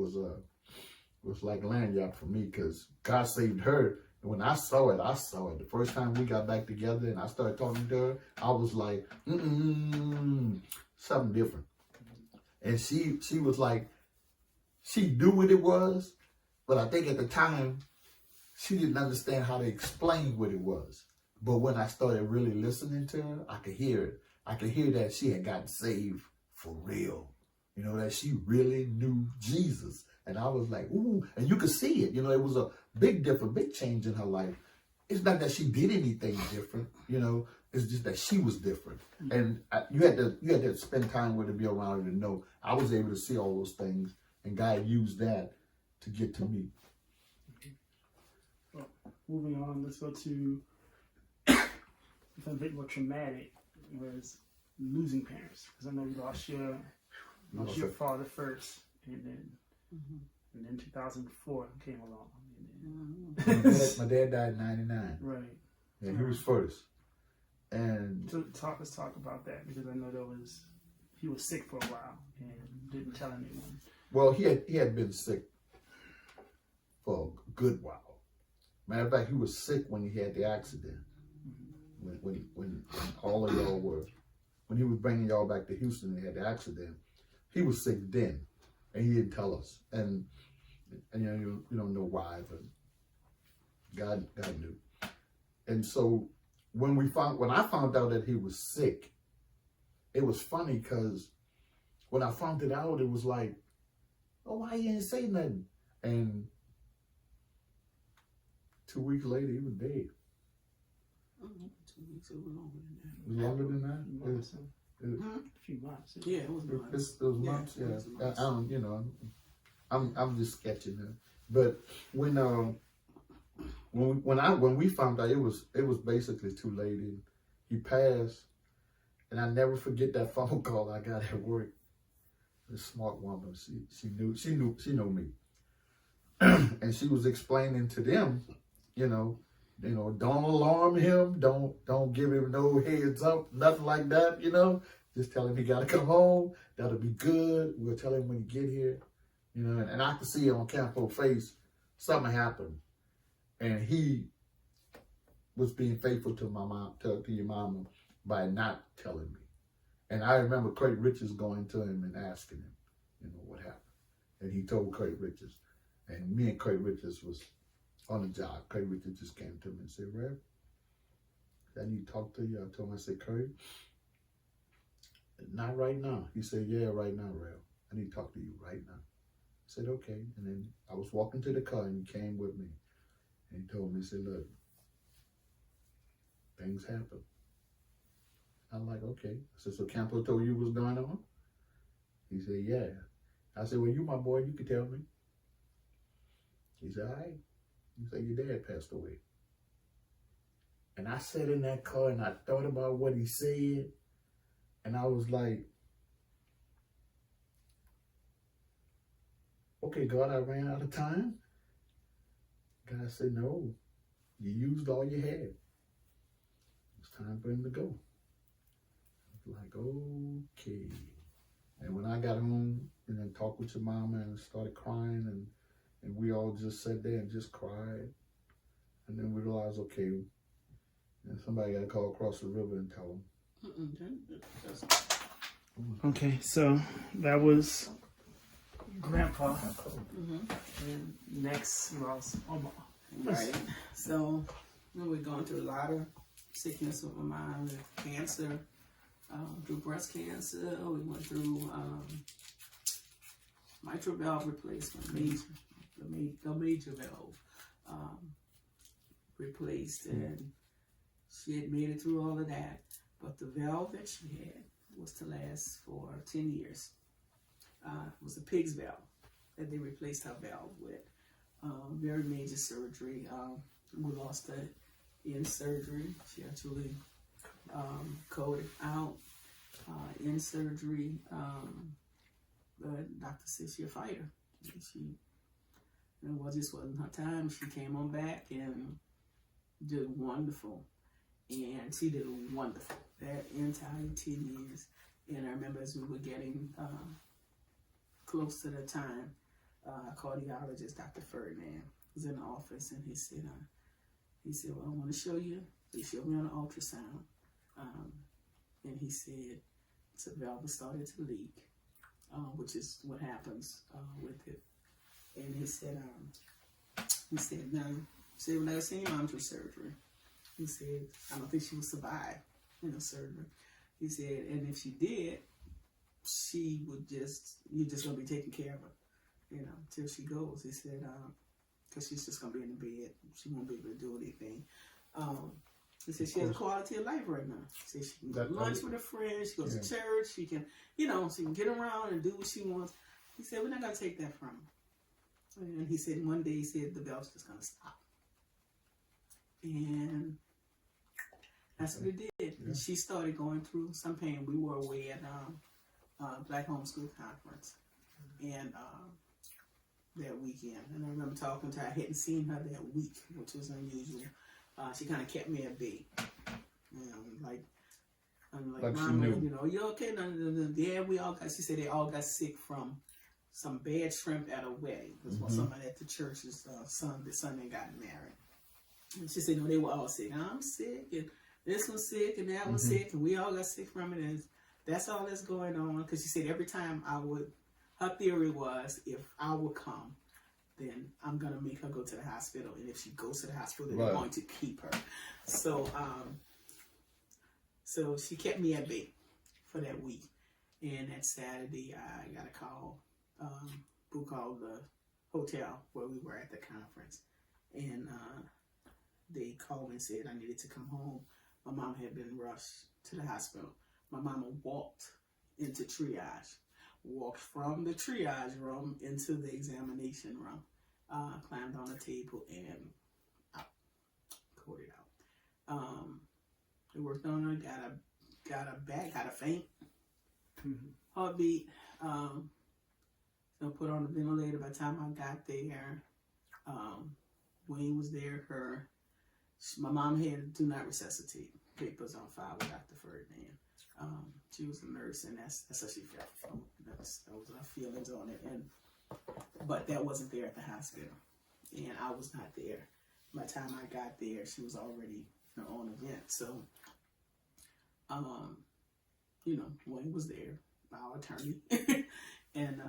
like lanyard for me because God saved her. And when I saw it, I saw it. The first time we got back together and I started talking to her, I was like, something different. And she was like, she knew what it was, but I think at the time, she didn't understand how to explain what it was. But when I started really listening to her, I could hear it. I could hear that she had gotten saved for real. You know, that she really knew Jesus. And I was like, ooh, and you could see it. You know, it was a big change in her life. It's not that she did anything different, you know, it's just that she was different. And you had to spend time with her to be around her to know. I was able to see all those things, and God used that to get to me. Well, moving on, let's go to something a bit more traumatic, was losing parents. Because I know you lost your father first, and then 2004 came along. My dad died in 99. Right. Yeah, he was first. And so let's talk about that, because I know he was sick for a while and didn't tell anyone. Well, he had been sick for a good while. Matter of fact, he was sick when he had the accident. When all of y'all were, when he was bringing y'all back to Houston and he had the accident, he was sick then, and he didn't tell us. And you don't know why, but God knew. And so when I found out that he was sick, it was funny because when I found it out, it was like, oh, why you didn't say nothing? And 2 weeks later, he was dead. 2 weeks, it was longer than that. It was longer than that? A few months. Yeah, it was months. It was months, yeah. It was months. I don't, I'm just sketching it. But when we found out, it was basically too late. And he passed, and I never forget that phone call I got at work. This smart woman, she knew me, and she was explaining to them, don't alarm him, don't give him no heads up, nothing like that, just tell him he got to come home. That'll be good. We'll tell him when he get here, and I could see it on Campo's face. Something happened, and he was being faithful to my mom, to your mama, by not telling me. And I remember Craig Richards going to him and asking him, what happened. And he told Craig Richards. And me and Craig Richards was on the job. Craig Richards just came to me and said, Rev, I need to talk to you. I told him, I said, Craig, not right now. He said, yeah, right now, Rev. I need to talk to you right now. I said, okay. And then I was walking to the car and he came with me. And he told me, he said, look, things happen. I'm like, okay. I said, so Campo told you what's going on? He said, yeah. I said, well, you my boy, you can tell me. He said, all right. He said, your dad passed away. And I sat in that car and I thought about what he said. And I was like, okay, God, I ran out of time. God said, no, you used all you had. time for him to go. Like, okay. And when I got home and then talked with your mama and started crying and we all just sat there and just cried. And then we realized, okay, and somebody got to call across the river and tell them. Okay, so that was Grandpa. And next was Mama. Right. So we're going through a lot of sickness with my mom, with cancer, through breast cancer. We went through mitral valve replacement, the major valve replaced, and she had made it through all of that. But the valve that she had was to last for 10 years. It was a pig's valve that they replaced her valve with. Very major surgery. We lost her in surgery. She actually coded out in surgery. But doctor said she's a fighter. She, just wasn't her time. She came on back and did wonderful. And she did wonderful that entire 10 years. And I remember as we were getting close to the time, cardiologist, Dr. Ferdinand, was in the office, and he said, well, I want to show you. He showed me on the ultrasound. And he said, the valve started to leak, which is what happens with it. And he said, now, we've never seen your mom through surgery. He said, I don't think she will survive surgery. He said, and if she did, you're just going to be taking care of her, till she goes. He said, because she's just going to be in the bed. She won't be able to do anything. He said she has a quality of life right now. He said she can go to lunch with her friends, she goes to church, she can, she can get around and do what she wants. He said, we're not going to take that from her. And he said, one day, he said, the valve's just going to stop. And that's what it did. Yeah. And she started going through some pain. We were away at Black Homeschool Conference and that weekend. And I remember talking to her. I hadn't seen her that week, which was unusual. She kind of kept me at bay. I'm like, Mama, you okay? No. Yeah, we all got, she said they all got sick from some bad shrimp at a wedding. Because somebody at the church's son that got married. And she said, no, they were all sick. I'm sick, and this one's sick, and that one's sick, and we all got sick from it, and that's all that's going on. Because she said every time her theory was, if I would come, then I'm going to make her go to the hospital, and if she goes to the hospital, then they're going to keep her. So, so she kept me at bay for that week. And that Saturday, I got a call, who called the hotel where we were at the conference, and they called me and said I needed to come home. My mom had been rushed to the hospital. My mama walked into triage, walked from the triage room into the examination room, climbed on the table and out, coded out. They worked on her, got a faint heartbeat. Put her on the ventilator. By the time I got there, Wayne was there. My mom had do not resuscitate papers on file with Dr. Ferdinand. She was a nurse, and that's how she felt. That was her feelings on it. But that wasn't there at the hospital, and I was not there. By the time I got there, she was already on event. So, Wayne was there, our attorney, and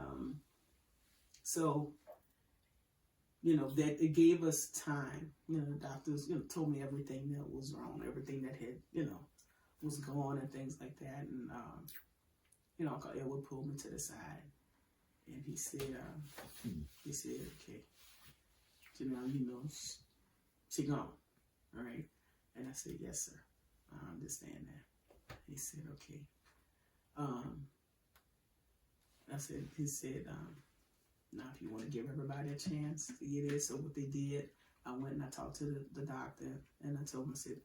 so. That it gave us time. The doctors, told me everything that was wrong, everything that had, was going and things like that. And, Uncle Edward pulled me to the side and he said, okay, Jonell, she gone, all right? And I said, yes, sir, I understand that. He said, okay. He said, now, if you want to give everybody a chance to get it, so what they did, I went and I talked to the doctor, and I told him, I said,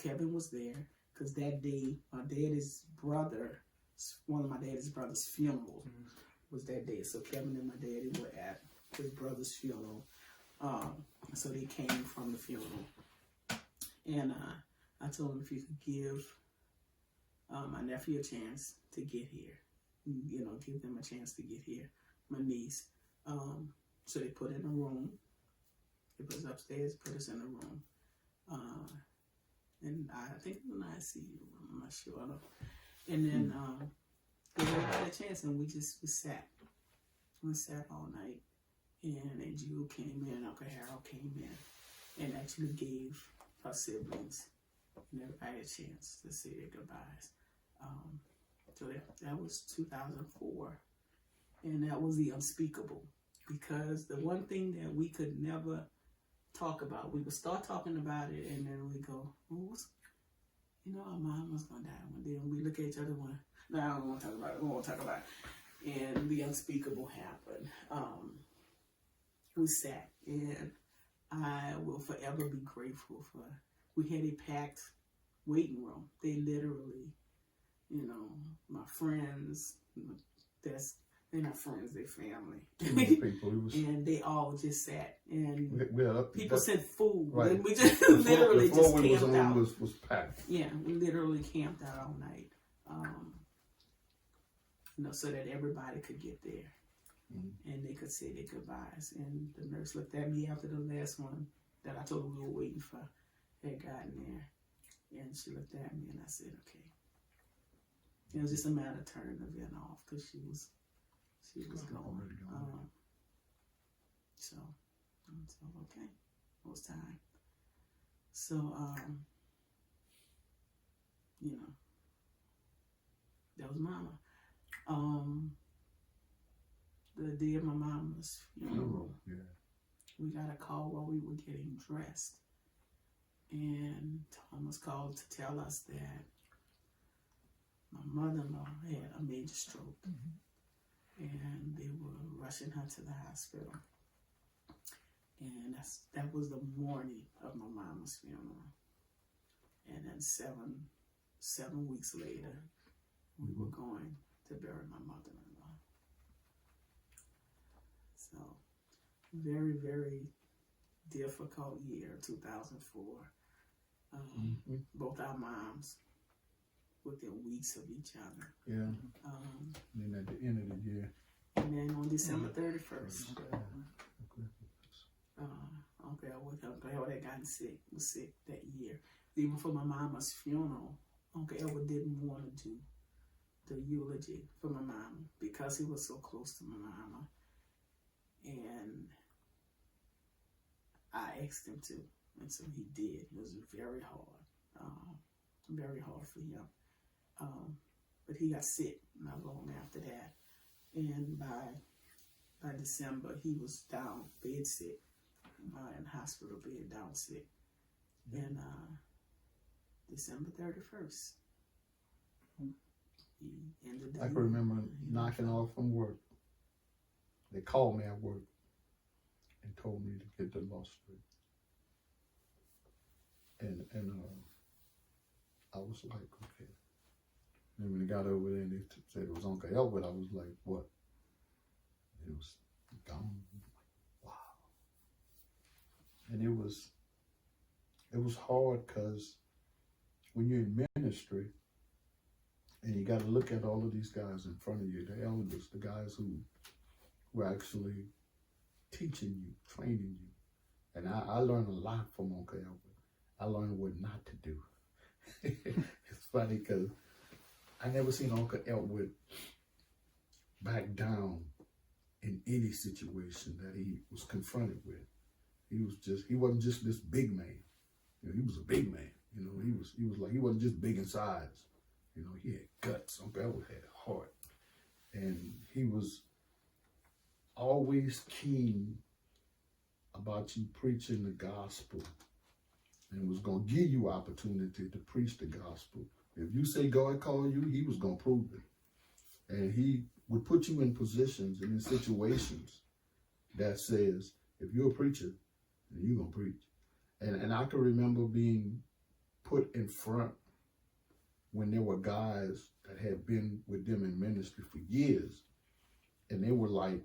Kevin was there, because that day, one of my daddy's brother's funeral was that day. So Kevin and my daddy were at his brother's funeral. So they came from the funeral. And I told him if you could give my nephew a chance to get here, you know, give them a chance to get here, my niece. So they put in a room. They put us upstairs, put us in a room. And I think it was an ICU room, I'm not sure. And then gave everybody a chance, and we sat. We sat all night. And Jewel came in, Uncle Harold came in, and actually gave her siblings and everybody a chance to say their goodbyes. So that was 2004, and that was the unspeakable, because the one thing that we could never talk about, we would start talking about it, and then we go, oh, you know, our mom was gonna die one day, and we look at each other and no, I don't want to talk about it, we won't talk about it. And the unspeakable happened. We sat, and I will forever be grateful for, we had a packed waiting room. They literally, you know, my friends, they're not friends, they're family. People, and they all just sat, and people sent food. Right. And we just literally just camped out. Was packed. Yeah, we literally camped out all night. You know, so that everybody could get there. And they could say their goodbyes. And the nurse looked at me after the last one that I told her we were waiting for had gotten there. And she looked at me, and I said, okay. It was just a matter of turning the vent off, because she was gone. So okay, it was time. So you know, that was Mama. The day of my mama's funeral, we got a call while we were getting dressed, and Thomas called to tell us that my mother-in-law had a major stroke, and they were rushing her to the hospital. And that was the morning of my mama's funeral. And then seven weeks later, we were going to bury my mother-in-law. So, very, very difficult year, 2004. Both our moms, within weeks of each other. Yeah. And then at the end of the year. And then on December 31st, Uncle Elwood had gotten sick, was sick that year. Even for my mama's funeral, Uncle Elwood didn't want to do the eulogy for my mama because he was so close to my mama. And I asked him to, and so he did. It was very hard for him. But he got sick not long after that. And by December, he was down, bed sick, in hospital bed, down sick. And December 31st, he ended up. I can remember knocking off from work. They called me at work and told me to get to law straight. And I was like, okay. And when they got over there and they said it was Uncle Elwood, I was like, what? It was gone. Wow. And it was hard because when you're in ministry and you got to look at all of these guys in front of you, the elders, the guys who were actually teaching you, training you. And I learned a lot from Uncle Elwood. I learned what not to do. It's funny because I never seen Uncle Elwood back down in any situation that he was confronted with. He wasn't just this big man. You know, he was a big man. You know, he was like, he wasn't just big in size. You know, he had guts. Uncle Elwood had heart. And he was always keen about you preaching the gospel and was going to give you opportunity to preach the gospel. If you say God called you, he was going to prove it. And he would put you in positions and in situations that says, if you're a preacher, then you're going to preach. And I can remember being put in front when there were guys that had been with them in ministry for years. And they were like,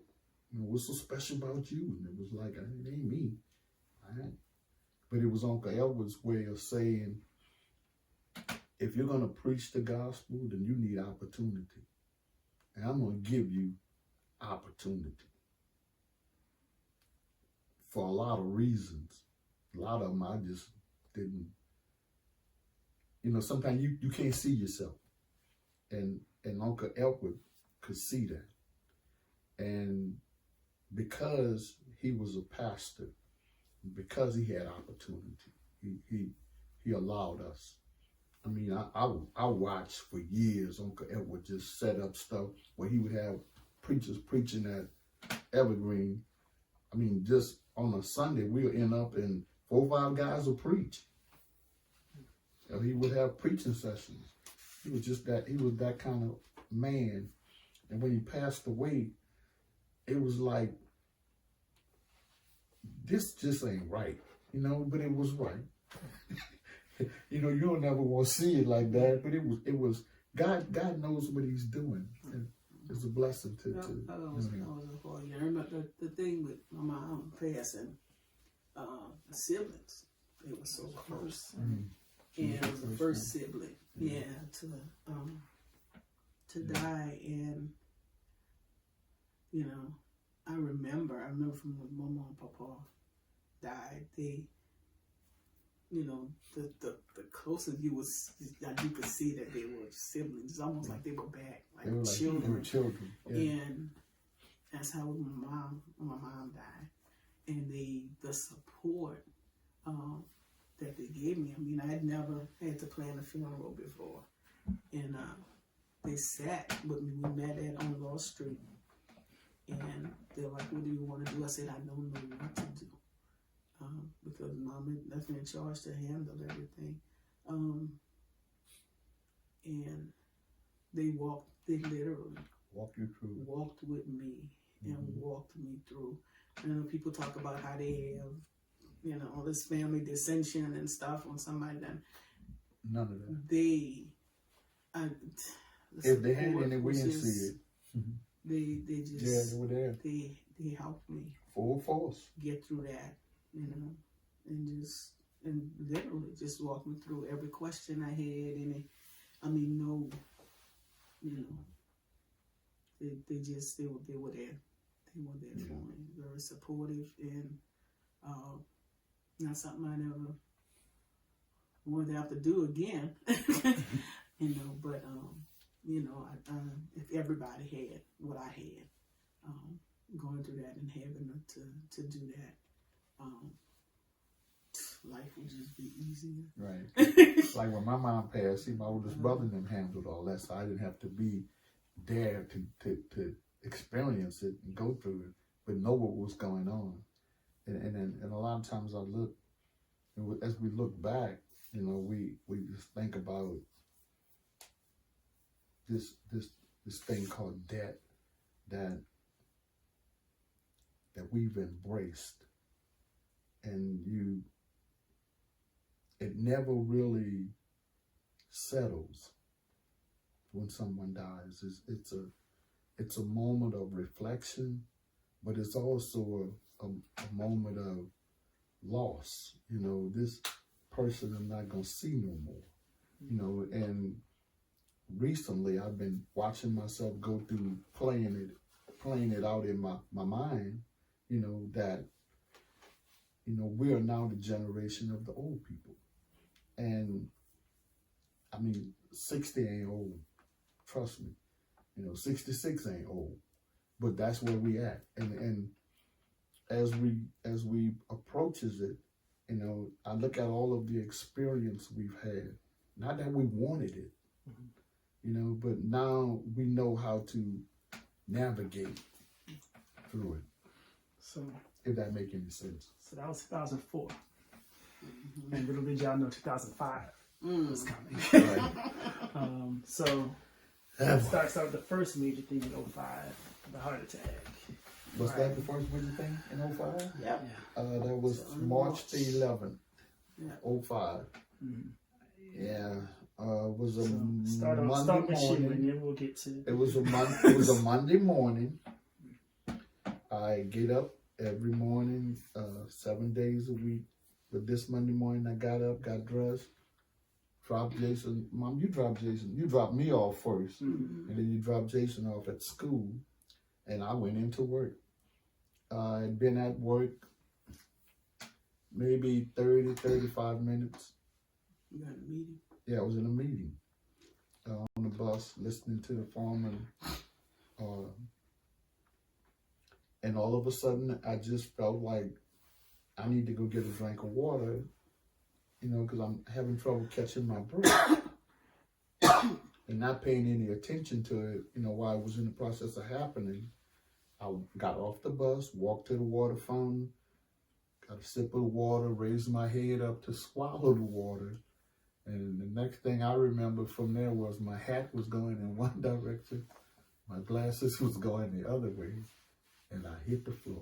what's so special about you? And it was like, it ain't me. but it was Uncle Edward's way of saying, if you're going to preach the gospel, then you need opportunity. And I'm going to give you opportunity for a lot of reasons. A lot of them I just didn't, sometimes you can't see yourself. And Uncle Edward could see that. And because he was a pastor, because he had opportunity, he allowed us. I mean, I watched for years Uncle Edward just set up stuff where he would have preachers preaching at Evergreen. I mean, just on a Sunday, we'll end up and 4 or 5 guys will preach. He would have preaching sessions. He was that kind of man. And when he passed away, it was like, this just ain't right, but it was right. You'll never want to see it like that, but it was God knows what he's doing. And it's a blessing to I was important. I remember the thing with my mom passing, the siblings, they were so close. Mm-hmm. And it was the first sibling, to die. And I remember from when my mom and papa died, they, the closer you was, you could see that they were siblings. It's almost like they were back, like children. They were children. Yeah. And that's how my mom died. And the support that they gave me. I mean, I had never had to plan a funeral before. And they sat with me. We met on Law Street. And they're like, what do you want to do? I said, I don't know what to do. Because Mom left me in charge to handle everything. And they literally walked you through. Walked with me and walked me through. And people talk about how they have, all this family dissension and stuff on somebody. Then none of that. If they had any, we didn't see it. They just they were there. They helped me full force get through that, and literally just walk me through every question I had. And they were there. They were there for me, very supportive, and not something I never wanted to have to do again. But if everybody had what I had, going through that and having to do that, life would just be easier. Right. Like when my mom passed, my oldest brother and them handled all that, so I didn't have to be there to experience it and go through it, but know what was going on. And a lot of times I look, as we look back, we just think about this thing called debt that we've embraced, and it never really settles when someone dies. It's a moment of reflection, but it's also a moment of loss. This person I'm not gonna see no more. And recently I've been watching myself go through playing it out in my mind, that we are now the generation of the old people. And 60 ain't old, trust me. 66 ain't old, but that's where we at. And as we approaches it, I look at all of the experience we've had. Not that we wanted it, but now we know how to navigate through it. So, if that make any sense. So that was 2004. And little did y'all know 2005 was coming. Right. So it starts out the first major thing in 05, the heart attack. Was that the first major thing in 05? Yeah. That was March the 11th, 05. Mm-hmm. Yeah. It was a start Monday with morning. You, and then we'll get to. It was a Monday morning. I get up every morning, 7 days a week But this Monday morning, I got up, got dressed, dropped Jason. Mom, you dropped Jason. You dropped me off first, and then you dropped Jason off at school, and I went into work. I'd been at work maybe 30, 35 minutes. You got a meeting? Yeah, I was in a meeting on the bus listening to the foreman. And all of a sudden, I just felt like I need to go get a drink of water, because I'm having trouble catching my breath and not paying any attention to it, while it was in the process of happening. I got off the bus, walked to the water fountain, got a sip of the water, raised my head up to swallow the water. And the next thing I remember from there was my hat was going in one direction, my glasses was going the other way, and I hit the floor.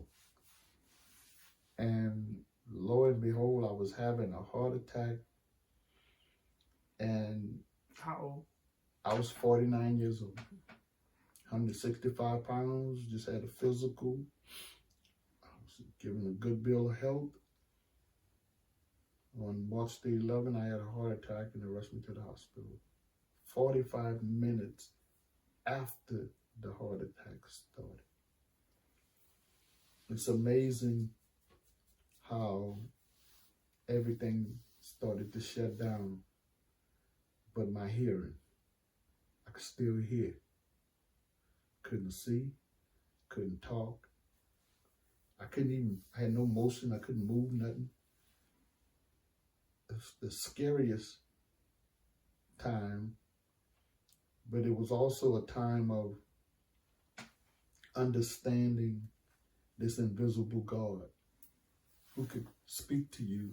And lo and behold, I was having a heart attack. And How old? I was 49 years old, 165 pounds, just had a physical. I was given a good bill of health. On March the 11th, I had a heart attack and they rushed me to the hospital. 45 minutes after the heart attack started. It's amazing how everything started to shut down, but my hearing, I could still hear. Couldn't see, couldn't talk. I had no motion, I couldn't move nothing. It's the scariest time, but it was also a time of understanding this invisible God who could speak to you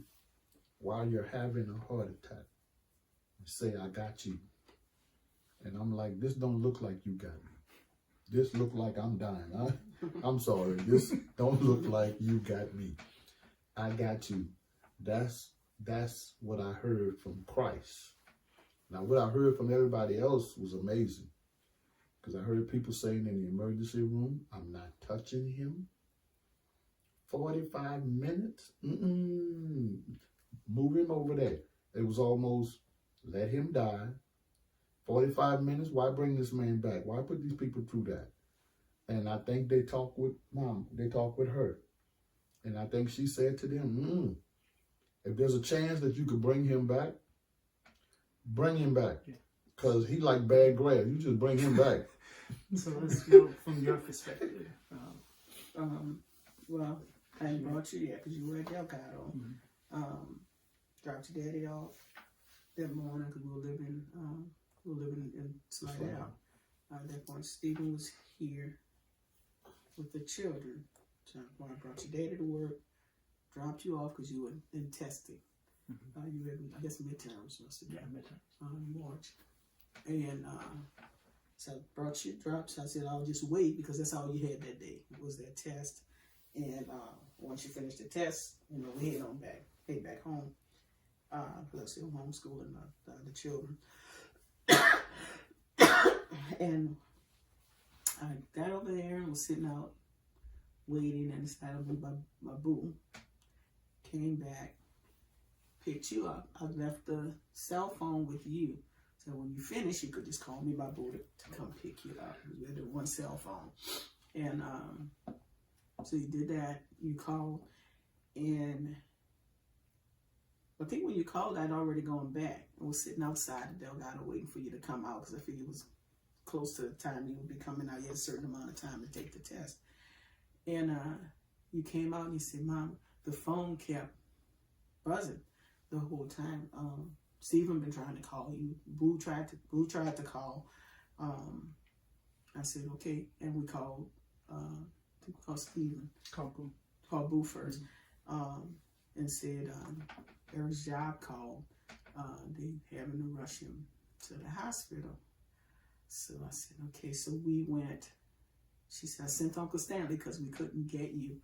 while you're having a heart attack and say, I got you. And I'm like, this don't look like you got me. This look like I'm dying. I'm sorry. This don't look like you got me. I got you. That's what I heard from Christ. Now, what I heard from everybody else was amazing. Because I heard people saying in the emergency room, I'm not touching him. 45 minutes? Move him over there. It was almost, let him die. 45 minutes? Why bring this man back? Why put these people through that? And I think they talked with Mom. They talked with her. And I think she said to them, if there's a chance that you could bring him back, bring him back. Because he like bad grass. You just bring him back. So let's go from your perspective. Well, I ain't brought you yet because you were at Delgado. Dropped your daddy off that morning because we were living in Slidell. At that point, Stephen was here with the children. So I brought your daddy to work, dropped you off because you were in testing. You had, I guess, midterms. Yeah, midterms. March. And so I brought you drops. I said, I'll just wait because that's all you had that day was that test. And once you finish the test, we head back home. Because I'm still homeschooling the children. And I got over there and was sitting out waiting and decided to be my boo. Came back, picked you up. I left the cell phone with you. So when you finish, you could just call me my boo to come pick you up. We had one cell phone. And so you did that. You called. And I think when you called, I'd already gone back. I was sitting outside of Delgado waiting for you to come out because I figured it was close to the time you would be coming out. You had a certain amount of time to take the test. And you came out and you said, Mom, the phone kept buzzing the whole time. Stephen been trying to call you. Boo tried to call. I said, okay. And we called, Stephen. Called Boo first. And said, Eric's job called. They having to rush him to the hospital. So I said, okay. So we went. She said, I sent Uncle Stanley because we couldn't get you.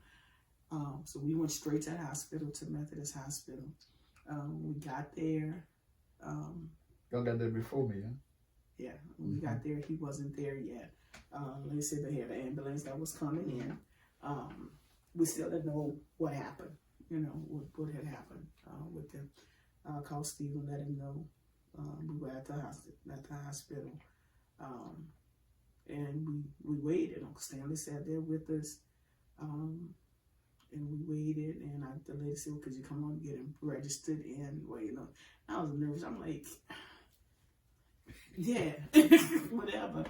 So we went straight to the hospital, to Methodist Hospital. We got there. Y'all got there before me, huh? Yeah, when we got there, he wasn't there yet. They said they had an ambulance that was coming in. We still didn't know what happened. what had happened with them. I called Steve and let him know we were at the hospital. And we waited. Uncle Stanley sat there with us. And we waited, and the lady said, well, could you come on and get him registered? And, I was nervous. I'm like, yeah, whatever.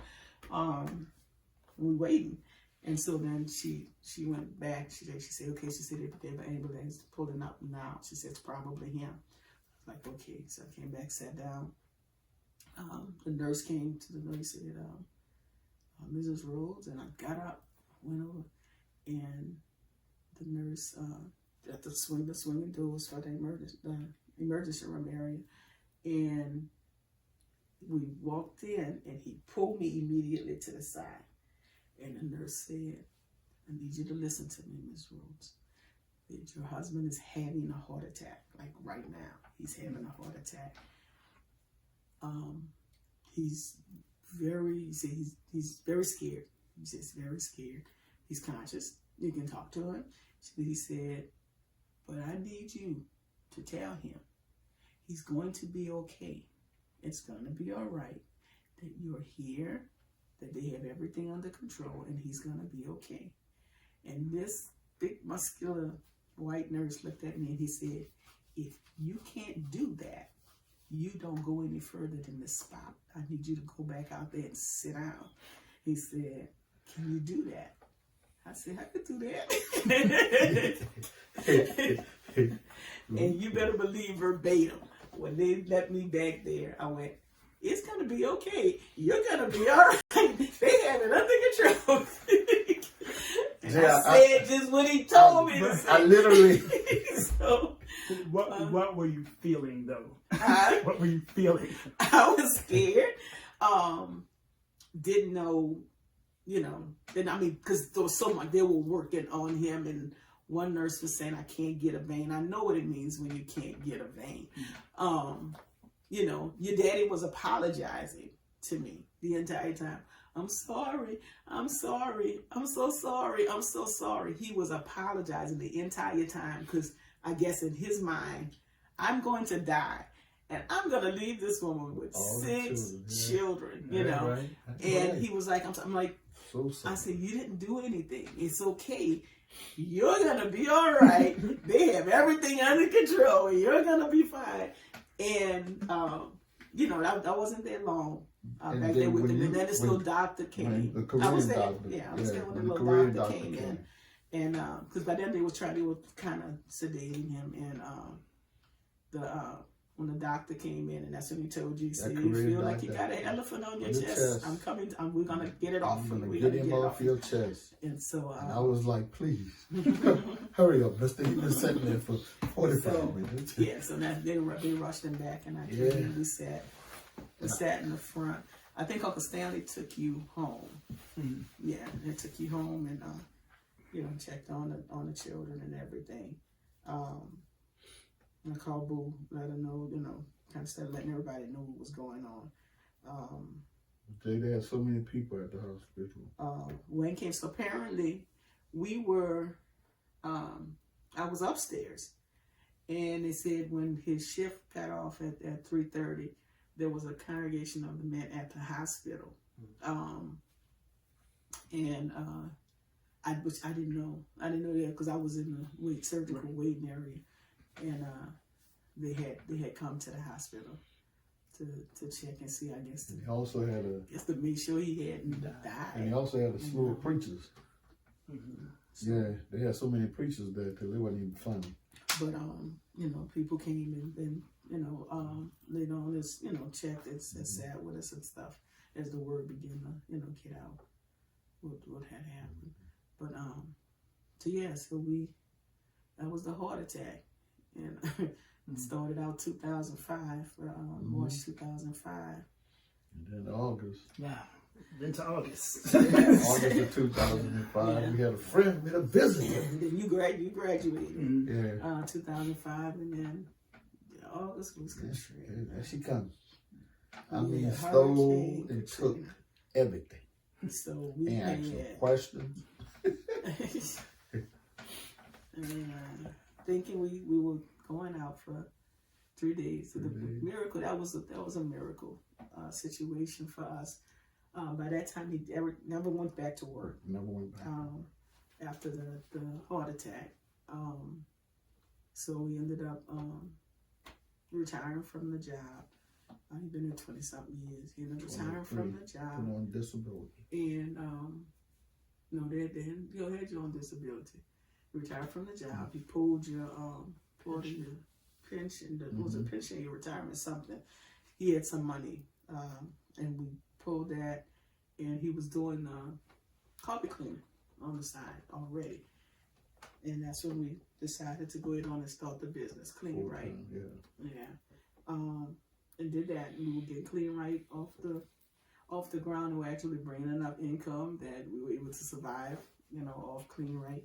We waiting. And so then she went back. She said, okay. She said, if they were able to pull it up now. She said, it's probably him. I was like, okay. So I came back, sat down. The nurse came to the door. He said, Mrs. Rhodes. And I got up, went over, and the nurse at the swinging doors for the emergency room area, and we walked in, and he pulled me immediately to the side, and the nurse said, I need you to listen to me, Ms. Rhodes. That your husband is having a heart attack, like right now. He's having a heart attack. He's very scared. He's just very scared. He's conscious. You can talk to him. He said, but I need you to tell him he's going to be okay. It's going to be all right. That you're here, that they have everything under control, and he's going to be okay. And this big, muscular white nurse looked at me and he said, if you can't do that, you don't go any further than this spot. I need you to go back out there and sit down. He said, can you do that? I said, I could do that. And you better believe verbatim, when they let me back there, I went, it's going to be okay. You're going to be all right. They had it under control. And I said just what he told me to say. I literally... So, what were you feeling, though? What were you feeling? I was scared. Didn't know, because there was so much, they were working on him, and one nurse was saying, I can't get a vein. I know what it means when you can't get a vein. Your daddy was apologizing to me the entire time. I'm sorry. I'm sorry. I'm so sorry. I'm so sorry. He was apologizing the entire time because I guess in his mind, I'm going to die. And I'm going to leave this woman with six children, Right. And he was like, I'm like, so sorry. I said, you didn't do anything. It's okay. You're going to be all right. They have everything under control. You're going to be fine. And, I wasn't there long. Back there with them. And then this little doctor came. The Korean doctor. Yeah, I was there when the little doctor came in. And, because by then they were kind of sedating him. And, when the doctor came in, and that's when he told you, see, you feel like you got an elephant on your chest. I'm coming. We're gonna get it off for you. We're gonna get him off your chest. And so and I was like, please, hurry up, Mister. He's been sitting there for 45 minutes. Yeah. So now they rushed him back, and I came and we sat in the front. I think Uncle Stanley took you home. Mm-hmm. Yeah, they took you home and checked on the children and everything. And I called Boo, let her know, kind of started letting everybody know what was going on. They had so many people at the hospital. Wayne came, so apparently we were, I was upstairs, and they said when his shift got off at 3:30, there was a congregation of the men at the hospital. Which I didn't know. I didn't know that because I was in the surgical waiting area. And they had come to the hospital to check and see, I guess. He also had to make sure he hadn't died. And he also had a slew of preachers. Mm-hmm. Yeah, they had so many preachers there because it wasn't even funny. But people came and laid on us, checked and sat with us and stuff as the word began to get out what had happened. But so that was the heart attack. And it started out 2005, March 2005. And then August. Yeah, into August. August of 2005, we had a friend, we had a visitor. And then you graduated. Mm-hmm. 2005, and then August was country. There she comes. I mean, stole and took everything. So we and asked some questions. thinking we were going out for 3 days. So the 3 days. miracle, that was a miracle situation for us. By that time, he never went back to work. Never went back. After the heart attack. So we ended up retiring from the job. He'd been there 20-something years. He ended up retiring from the job. Put on disability. And no, they had you on disability. Retired from the job. He pulled your pension. It was a pension, your retirement, something. He had some money, and we pulled that. And he was doing carpet cleaning on the side already. And that's when we decided to go ahead on and start the business, Clean Right. Yeah. And did that. And we were getting Clean Right off the ground, and we're actually bringing enough income that we were able to survive, off Clean Right.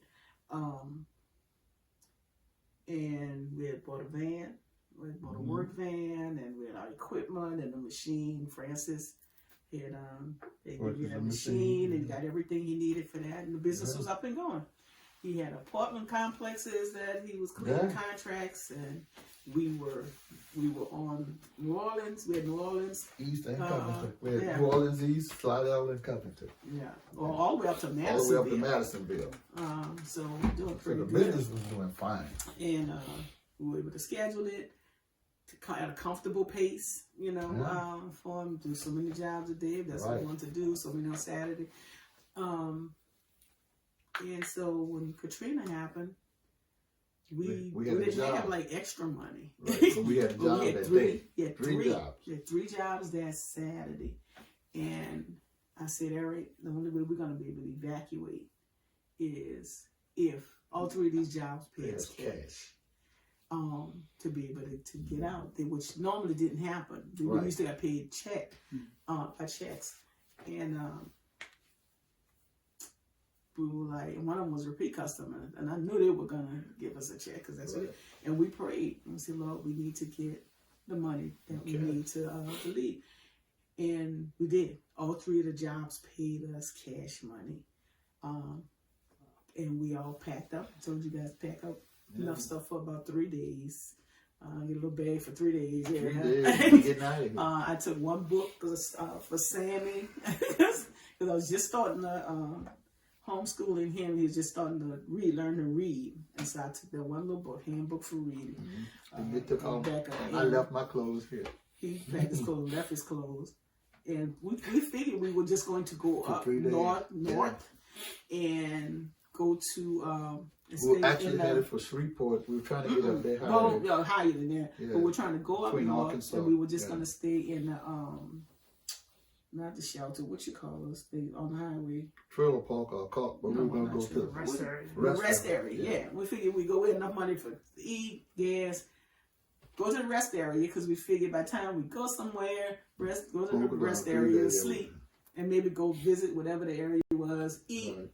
And we had bought a van. We had bought a work van, and we had our equipment and the machine. Francis had a machine and got everything he needed for that, and the business was up and going. He had apartment complexes that he was cleaning contracts, and we were on New Orleans. We had New Orleans East and Covington. We had New Orleans East, Slidell, and Covington. Yeah, well, all the way up to Madisonville. All the way up to Madisonville. So we're doing pretty so the good. business was doing fine. And we were able to schedule it at a comfortable pace, for him to do so many jobs a day. That's what we wanted to do. So many on Saturday. And so when Katrina happened, we didn't have like extra money. Right. So we had jobs that day. Three jobs. We had 3 jobs that Saturday. And I said, Eric, the only way we're going to be able to evacuate is if all 3 of these jobs pay us cash. To be able to get out, which normally didn't happen. We used to get paid by checks. And we were like, one of them was a repeat customer, and I knew they were gonna give us a check because that's what. And we prayed and we said, Lord, we need to get the money that we need to leave, and we did. All 3 of the jobs paid us cash money, and we all packed up. I told you guys pack up enough stuff for about 3 days. Get a little bag for 3 days. Yeah. 3 days. Getting out of here. I took 1 book for Sammy because I was just starting to homeschooling him. He was just starting to learn to read, and so I took that 1 little book, handbook for reading. I left my clothes here. He packed his clothes, left his clothes, and we figured we were just going to go up north, and go to. We were actually headed for Shreveport. We were trying to get up there higher. Higher than that. Yeah. But we're trying to go up north, Arkansas. And we were just going to stay in the, not the shelter, what you call us, on the highway. Trailer park or car, but we were going to go to the rest area. Yeah. We figured we go with enough money for eat, gas, go to the rest area, because we figured by the time we go somewhere, go to the rest area, sleep, and maybe go visit whatever the area was, eat. Right.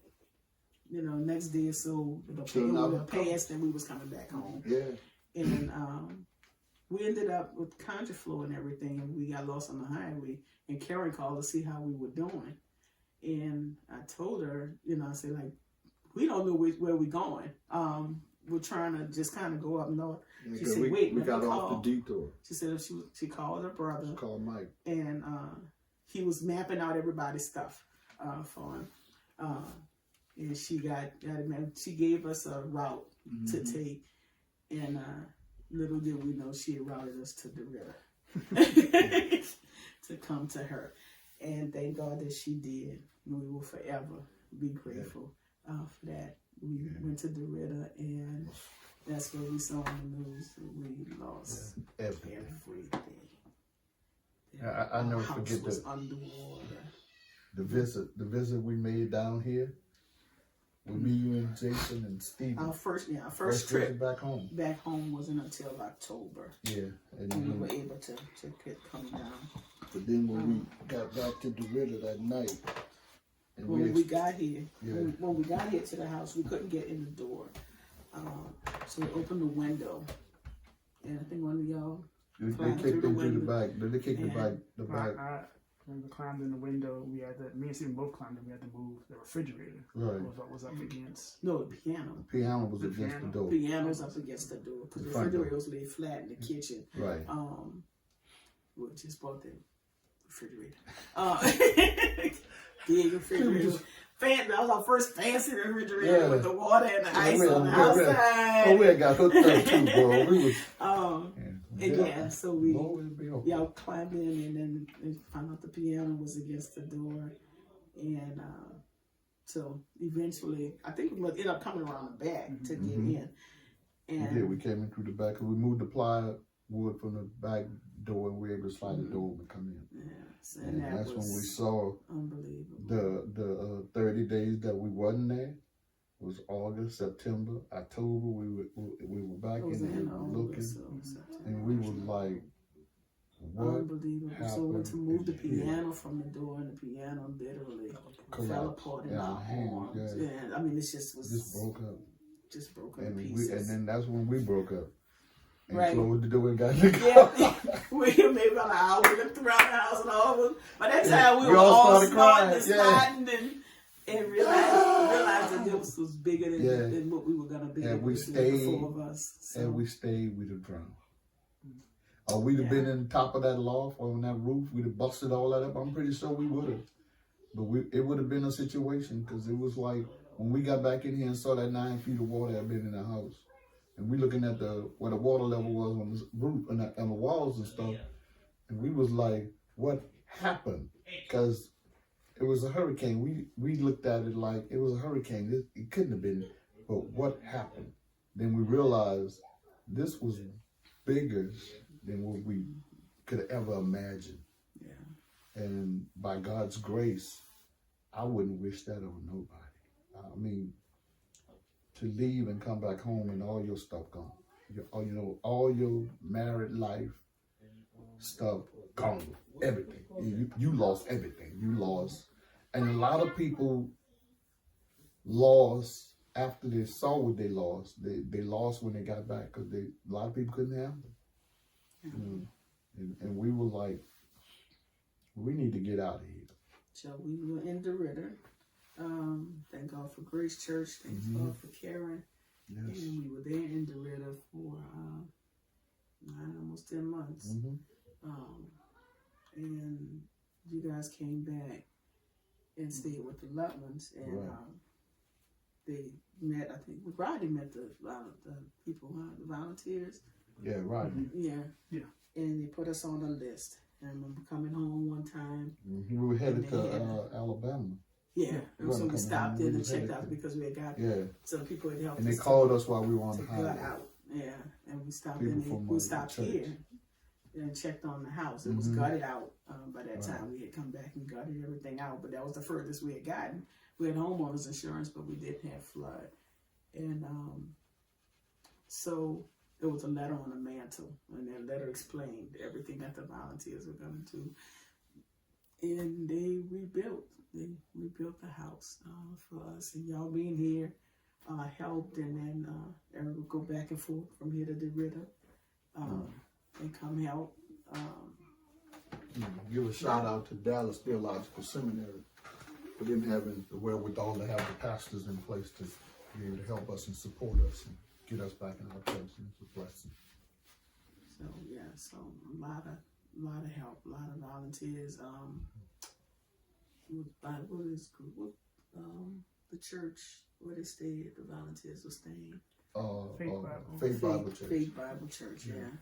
Next day or so, it'll pass, and we was coming back home. Yeah. And we ended up with contraflow and everything, and we got lost on the highway. And Karen called to see how we were doing. And I told her, I said, like, we don't know where we're going. We're trying to just kind of go up north. She said, wait, we got off the detour. She said she called her brother. She called Mike. And he was mapping out everybody's stuff for him. And she she gave us a route to take, and little did we know she had routed us to DeRidder to come to her. And thank God that she did. We will forever be grateful for that. We went to DeRidder, and that's where we saw on the news that we lost everything. I never forget was underwater. The visit we made down here. With me, you, and Jason, and Steve. Our first trip back home wasn't until October. Yeah, and we were able to come down. But then when we got back to DeRidder that night, and when we got here to the house, we couldn't get in the door, so we opened the window, and I think one of y'all they kicked into the back. They kicked the back. remember climbed in the window. We had to, me and Stephen both climbed, and we had to move the refrigerator. Right. Was what was up against. No, the piano. The piano was The against piano. the door. Piano's up against the door because the front door. refrigerator was laid flat in the kitchen. Right. We just bought the refrigerator. Big refrigerator. That was our first fancy refrigerator with the water and the ice on the outside. Oh, we had got hooked up too, bro. We was. So we all climbed in and then found out the piano was against the door, and so eventually I think we ended up coming around the back to get in. And we did. We came in through the back because we moved the plywood from the back door and we were able to slide the door and come in. Yes, and that's when we saw unbelievable. the 30 days that we wasn't there. It was August, September, October. We were back and looking, and we was like, "What unbelievable!" So we went to move the piano from the door, and the piano literally fell apart in our arms. Yeah. And I mean, it just broke up. Just broke up And pieces. and then that's when we broke up. And right. Closed the door and got in the car. Yeah, we maybe about an hour. We looked around the house and all. By that time, we were all starting and sliding and realized that this was bigger than what we were gonna be. And we stayed. The four of us. So. And we stayed. We'd have drowned. Or we'd have been in the top of that loft or on that roof. We'd have busted all that up. I'm pretty sure we would have. But it would have been a situation because it was like when we got back in here and saw that 9 feet of water had been in the house. And we looking at where the water level was on the roof and the walls and stuff. And we was like, what happened? Because it was a hurricane. We looked at it like it was a hurricane. It couldn't have been. But what happened? Then we realized this was bigger than what we could ever imagine. Yeah. And by God's grace, I wouldn't wish that on nobody. I mean, to leave and come back home and all your stuff gone. All your married life stuff gone. Everything. You lost everything. You lost. And a lot of people lost after they saw what they lost. They lost when they got back because a lot of people couldn't handle it. And we were like, we need to get out of here. So we were in DeRidder. Thank God for Grace Church. Thank God for Karen. Yes. And we were there in DeRidder for 9, almost 10 months. And you guys came back and stayed with the Lutmans. And they met, I think, Rodney met the people, the volunteers. Yeah, Rodney. Yeah. And they put us on the list. And I remember coming home one time. We were headed to Alabama. Yeah, so we stopped in and checked out because we had got some people had helped us. And they called us while we were on the highway. Out. Yeah, and we stopped we stopped here and checked on the house. It was gutted out by that time. We had come back and gutted everything out, but that was the furthest we had gotten. We had homeowners insurance, but we didn't have flood. And so there was a letter on the mantle, and that letter explained everything that the volunteers were going to do. And they rebuilt. They rebuilt the house for us, and y'all being here helped. And then Eric would go back and forth from here to DeRidder and come help. Give a shout out to Dallas Theological Seminary for them having the wherewithal to have the pastors in place to be able to help us and support us and get us back in our place. And it's a blessing. So a lot of help, a lot of volunteers. The church where they stayed, the volunteers were staying. Faith Bible Church. Yeah.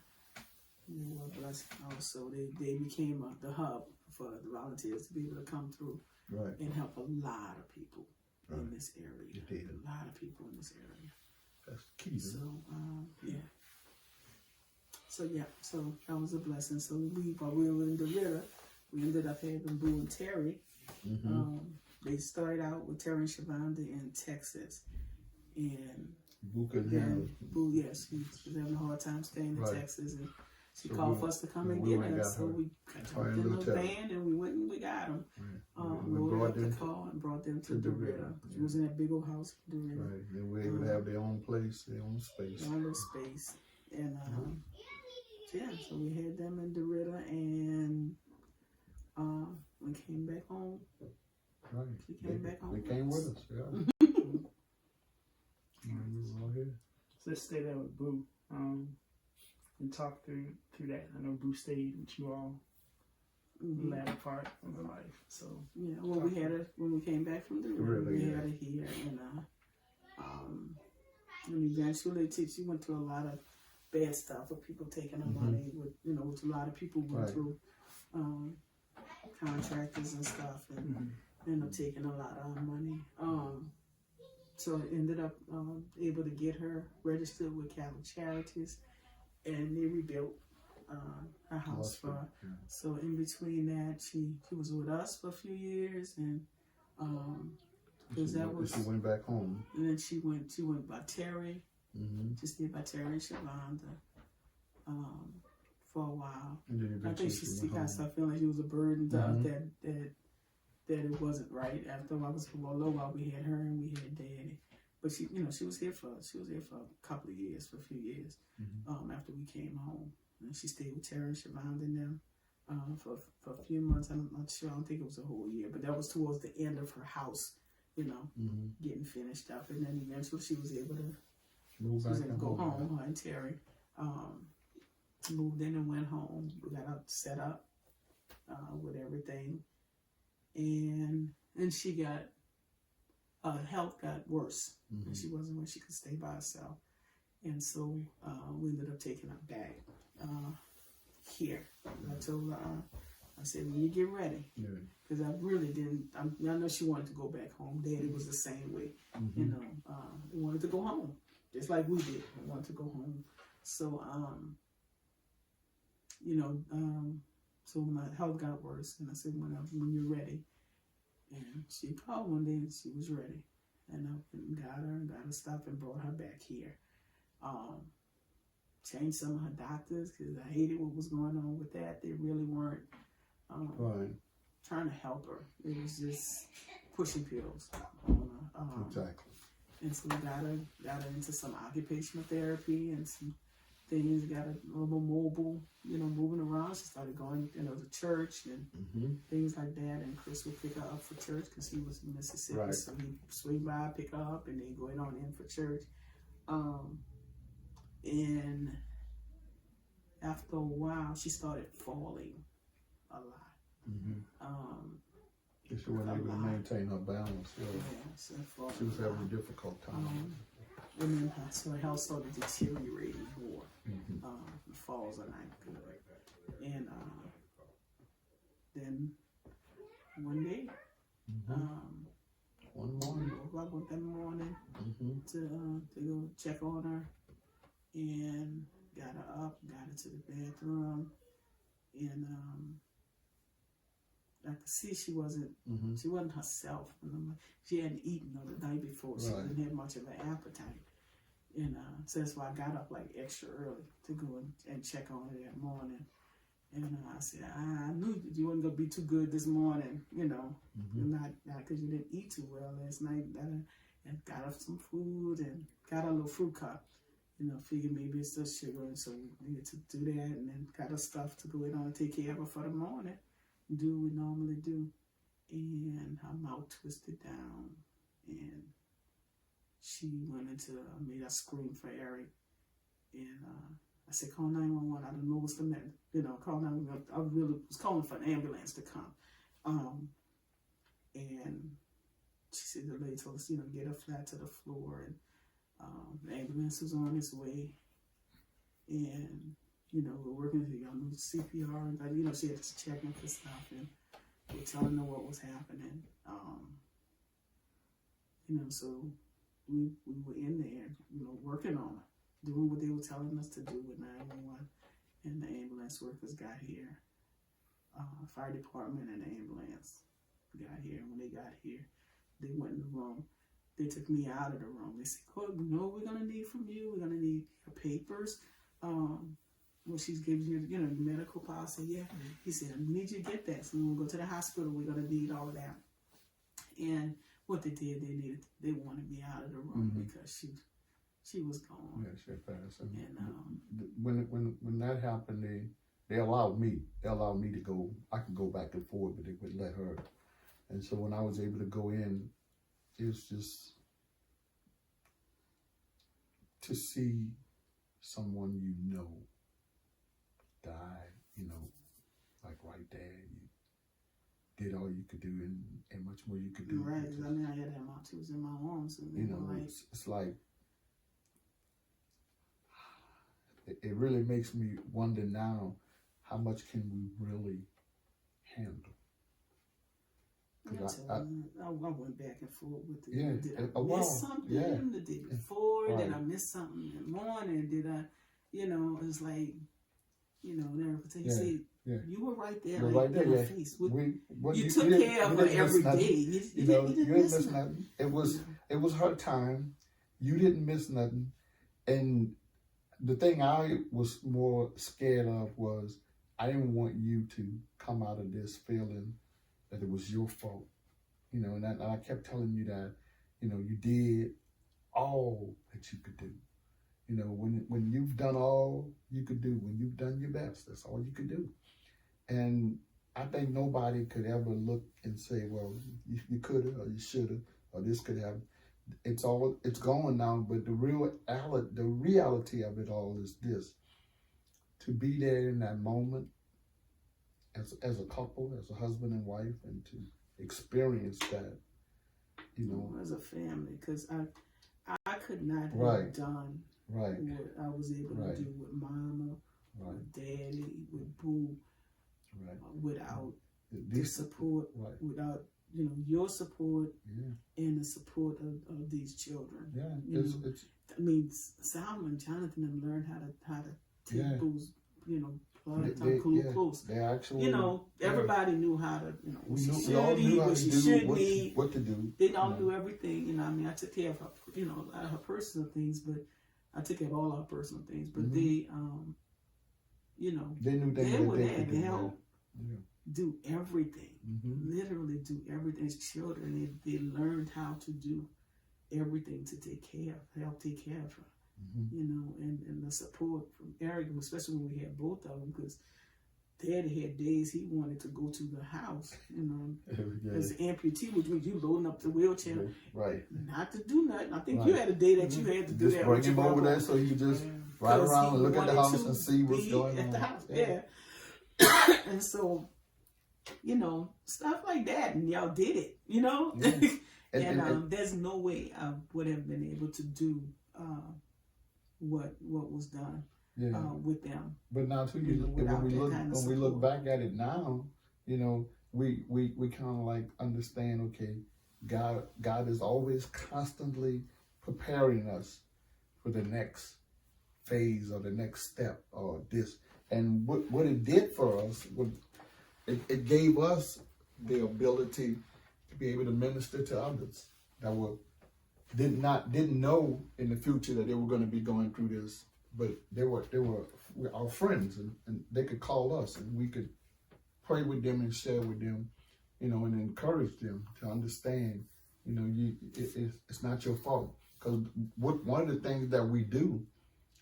And they were blessed also. They became the hub for the volunteers to be able to come through and help a lot of people in this area. A lot of people in this area. That's key. So that was a blessing. So while we were in DeRidder, we ended up having Boo and Terry. They started out with Terry and Shavonda in Texas, and Boo, he was having a hard time staying in Texas, and she called for us to come and get us. So we jumped in the van and we went and we got them. Loaded up the car and brought them to DeRidder. She was in that big old house in DeRidder. Right. They were able to have their own place, their own space. Their own little space, and so we had them in DeRidder, and we came back home. Right. She came back home. They came with us, yeah. We were all here. So let's stay there with Boo and talk through that. I know Boo stayed with you all the latter part of her life. So yeah, well, we had her when we came back from the river. We had her here, and eventually she went through a lot of bad stuff with people taking her money. With which a lot of people went through, contractors and stuff, and ended up taking a lot of our money. So I ended up able to get her registered with Catholic Charities, and they rebuilt her house for her. Yeah. So in between that, she was with us for a few years, and She went back home. And then she went by Terry. She stayed by Terry and Shavonda for a while. And then I think she kind of started feeling like she was a burden that it wasn't right. After a while we had her and we had Daddy, but she was here for a couple of years, for a few years after we came home, and she stayed with Terry and Shavonda and them for a few months. I'm not sure. I don't think it was a whole year, but that was towards the end of her house, getting finished up, and then eventually she was able to go home. Her and Terry moved in and went home. We got up set up with everything. And she got, health got worse. And she wasn't where she could stay by herself. And so we ended up taking her back here. I told her, I said, when you get ready, because I really didn't, I know she wanted to go back home. Daddy was the same way. They wanted to go home, just like we did. They wanted to go home. So, so my health got worse, and I said, when you're ready. And she called one day and she was ready. And I got her stuff and brought her back here. Changed some of her doctors because I hated what was going on with that. They really weren't trying to help her. It was just pushing pills on her. Exactly. And so we got her into some occupational therapy and some things, got a little mobile, moving around. She started going, to church and things like that. And Chris would pick her up for church because he was in Mississippi. So he'd swing by, pick her up, and then go on in for church. And after a while, she started falling a lot. She wasn't able to maintain her balance. She was having a difficult time. And then her health started deteriorating more. The falls are not good. And then one day, one morning, I woke up that morning to go check on her, and got her up, got her to the bathroom, and I could see she wasn't herself. She hadn't eaten the night before. She didn't have much of an appetite. And so that's why I got up like extra early to go and check on her that morning. And I said, I knew you wasn't going to be too good this morning, not because you didn't eat too well last night. And got her some food and got her a little fruit cup. Figured maybe it's just sugar. And so we needed to do that. And then got her stuff to go in and take care of her for the morning. Do what we normally do. And her mouth twisted down. And she went made her scream for Eric. And I said, call 911. I don't know what's the matter. Call 911. I really was calling for an ambulance to come. And she said, the lady told us, get her flat to the floor. And the ambulance was on its way. And, we're working with CPR. And, she had to check in for stuff. And we're telling her what was happening. So we were in there, working on her, doing what they were telling us to do with 911. And the ambulance workers got here. Fire department and the ambulance got here. And when they got here, they went in the room. They took me out of the room. They said, you know what we're going to need from you? We're going to need your papers. Well, she's giving you, the medical policy. Yeah. He said, I need you to get that. So when we go to the hospital, we're going to need all of that. And what they did, they wanted me out of the room because she was gone. Yeah, she passed. And when that happened, they allowed me to go. I can go back and forth, but they would let her. And so when I was able to go in, it was just to see someone die, like right there. You did all you could do, and much more you could do. Right, because I mean, I had to have my tools in my arms. And it's like, it really makes me wonder now, how much can we really handle? I went back and forth with it. Yeah, did I miss something the day before? Right. Did I miss something in the morning? Did I, it's like, he said, you were right there, in my face. You took care of her every day. You didn't miss nothing. It was her time. You didn't miss nothing. And the thing I was more scared of was, I didn't want you to come out of this feeling that it was your fault, and I kept telling you that, you did all that you could do. When you've done all you could do, when you've done your best, that's all you could do. And I think nobody could ever look and say, well, you could have, or you should have, or this could have. It's gone now, but the reality of it all is this: to be there in that moment, as a couple, as a husband and wife, and to experience that, as a family, because I could not have done what I was able to do with Mama, with Daddy, with Boo, without the support, without your support and the support of these children. I mean, Solomon and Jonathan have learned how to take Boo's close. They actually, everybody knew how to, we all knew how to do what to do. They all knew everything. I mean, I took care of her, a lot of her personal things, but I took care of all our personal things. But they, they knew they were there to help do everything. Literally do everything. As children, they learned how to do everything to help take care of her. And the support from Eric, especially when we had both of them, because Daddy had days he wanted to go to the house, as an amputee, which means you loading up the wheelchair, not to do nothing. I think you had a day that you had to do just that. Bring him over there so he could just ride around and look at the house and see what's going on. At the house, and so, stuff like that, and y'all did it, and there's no way I would have been able to do what was done with them. But now too, when we look back at it now, we kind of like understand. Okay, God is always constantly preparing us for the next phase or the next step or this. And what it did for us, it gave us the ability to be able to minister to others that didn't know in the future that they were going to be going through this, but they were our friends, and they could call us, and we could pray with them and share with them, and encourage them to understand, it's not your fault. Because one of the things that we do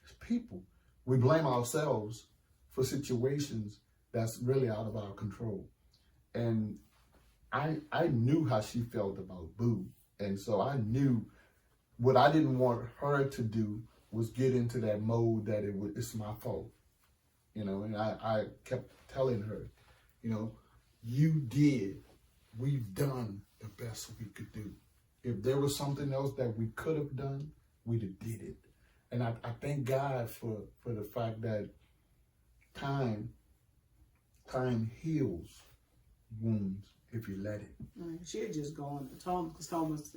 as people, we blame ourselves for situations that's really out of our control. And I knew how she felt about Boo, and so I knew what I didn't want her to do was get into that mode that it's my fault, and I kept telling her, we've done the best we could do. If there was something else that we could have done, we'd have did it. And I thank God for the fact that time heals wounds if you let it. She had just gone to Thomas, Thomas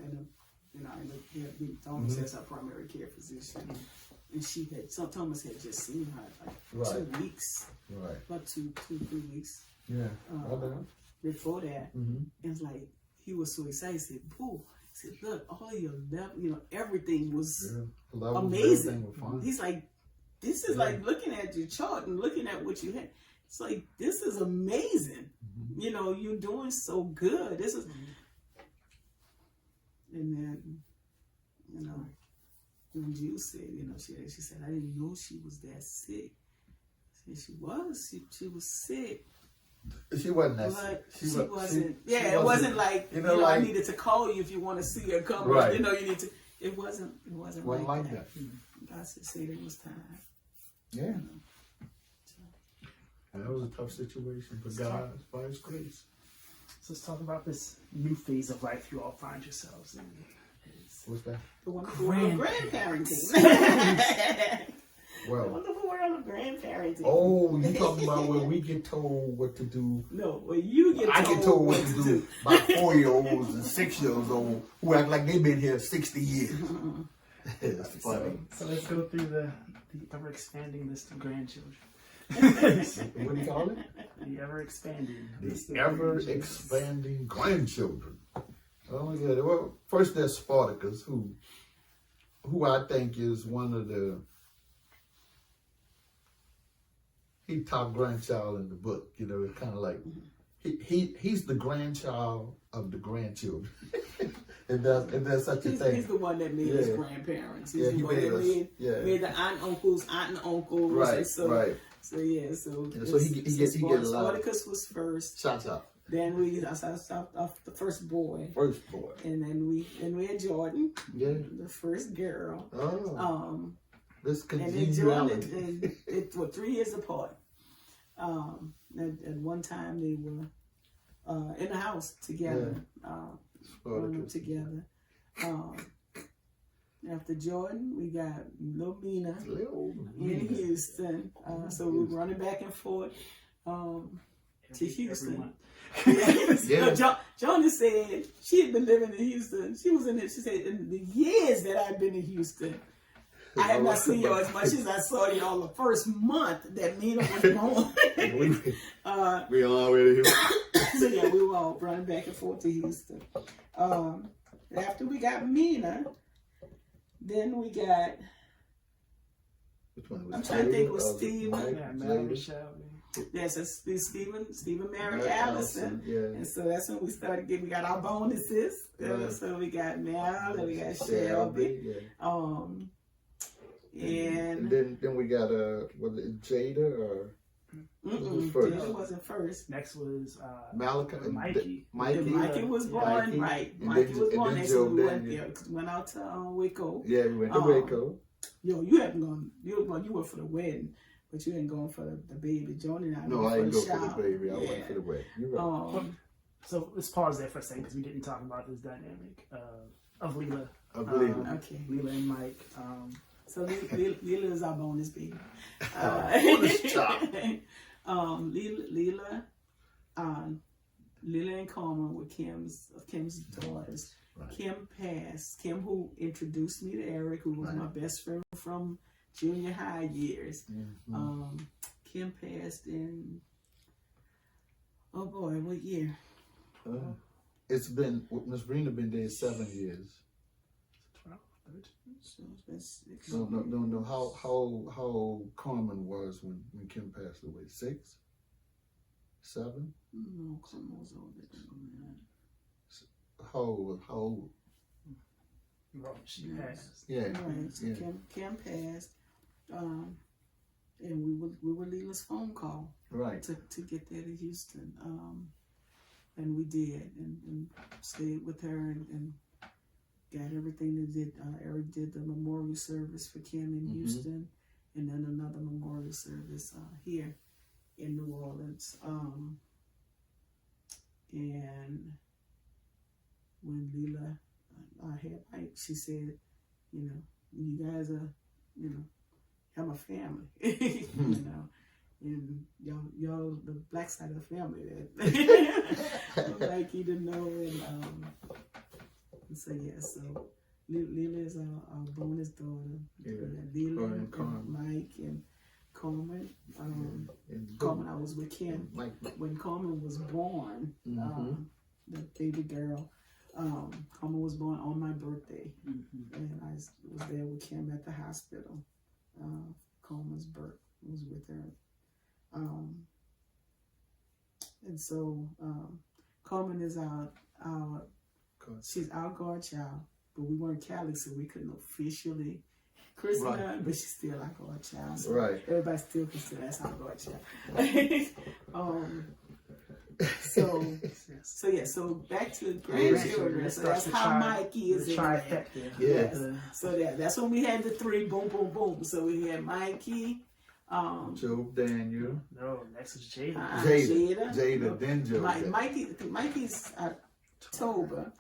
as our primary care physician, and Thomas had just seen her like 2 weeks, about 2, 3 weeks. Before that, and it's like he was so excited. He said, "Boo." He said, "Look, all your level, everything was amazing." Everything He's like, "This is like looking at your chart and looking at what you had. It's like, this is amazing. You're doing so good. This is." And then, when Jill said, she said, "I didn't know she was that sick." And she was. She was sick. She wasn't that But sick. she wasn't. She It wasn't like you know, I like, needed to call you if you want to see her come. Right. You know, you need to. It wasn't like that. God said it was time. Yeah. And that was a tough situation, but God, by His grace. So let's talk about this new phase of life you all find yourselves in. What's that? The wonderful world of grandparenting. The Well, wonderful world of grandparenting. oh, you talking about when we get told what to do? No, well, you get told, I get told what to do by 4-year-olds and 6-year-olds who act like they've been here 60 years. It's funny. So let's go through the ever expanding list of grandchildren. What do you call it? The ever expanding list of The ever grandchildren. expanding grandchildren. Oh my God. Well, first there's Spartacus, who I think is one of the top grandchild in the book. You know, it's kind of like he's the grandchild of the grandchildren. and there's such a thing. He's the one that made us grandparents. He's the he one that made the aunt and uncles. Right, and so, right. So yeah, so he gets a lot. Spartacus was first. Shots out. Then I stopped off the first boy. First boy. And then we had Jordan. Yeah. The first girl. Oh. This And then congeniality. Jordan, it were 3 years apart. At one time they were in the house together. Growing up together. After Jordan, we got little Mina in Houston. So we were running back and forth to Houston. Johnny said she had been living in Houston. She was in it. She said in the years that I've been in Houston, I have not seen you as much as I saw you on the first month that Mina was born. We already here. So yeah, we were all running back and forth to Houston. After we got Mina, then we got. Which one was I'm trying to think. It was Jada, Steven. Yeah, Mallory Shelby. Yes, it's Stephen married Allison. Yeah. And so that's when we started getting, we got our bonuses. Right. So we got Mal and we got Shelby. Yeah. And then we got was it Jada or was first? Jada wasn't first. Next was Malachi? Mikey. Mikey was born, right. And Mikey then- was and born then next Joe when we Daniel. went out to Waco. Yeah, we went to Waco. Yo, you hadn't gone. You went for the wedding, but you ain't going for the baby. Joan and I. No, went I didn't for go the for shower. the baby. I went for the wedding. You're right. So let's pause there for a second because we didn't talk about this dynamic of Leela. Okay. Leela and Mike. So Leela is our bonus baby. Bonus child. Leela and Carmen were Kim's daughters. Right. Kim passed. Kim, who introduced me to Eric, who was my best friend from junior high years. Mm-hmm. Kim passed in, oh boy, what year? It's been Miss Brina been there 7 years. 12, 13. So it's been 6. No. How Carmen was when Kim passed away? 6, 7. No, Kim was older than that. How old? Well, she passed. Yeah. Right. So Yeah. Kim passed, and we were Leela's phone call Right. to get there to Houston, and we did, and stayed with her and got everything that did. Eric did the memorial service for Kim in Houston, and then another memorial service here in New Orleans. And when Leela had Mike, she said, you guys are, I'm a family, and y'all the black side of the family that like you didn't know, and so yeah, so Leela is our bonus daughter. Leela and Mike and Carmen. Carmen, I was with Kim when Carmen was born. The baby girl. Carmen was born on my birthday, and I was there with Kim at the hospital. Carmen's birth was with her, and so Carmen is she's our godchild, but we weren't Catholic, so we couldn't officially Chris Right. none, but she's still our godchild. So Right. everybody still considers us our godchild. So yeah, so back to grandchildren. So that's how Mikey is in there. Yes. So that's when we had the three, boom, boom, boom. So we had Mikey, Joe Daniel. No, next is Jada. Jada, then Joe. Mikey's October,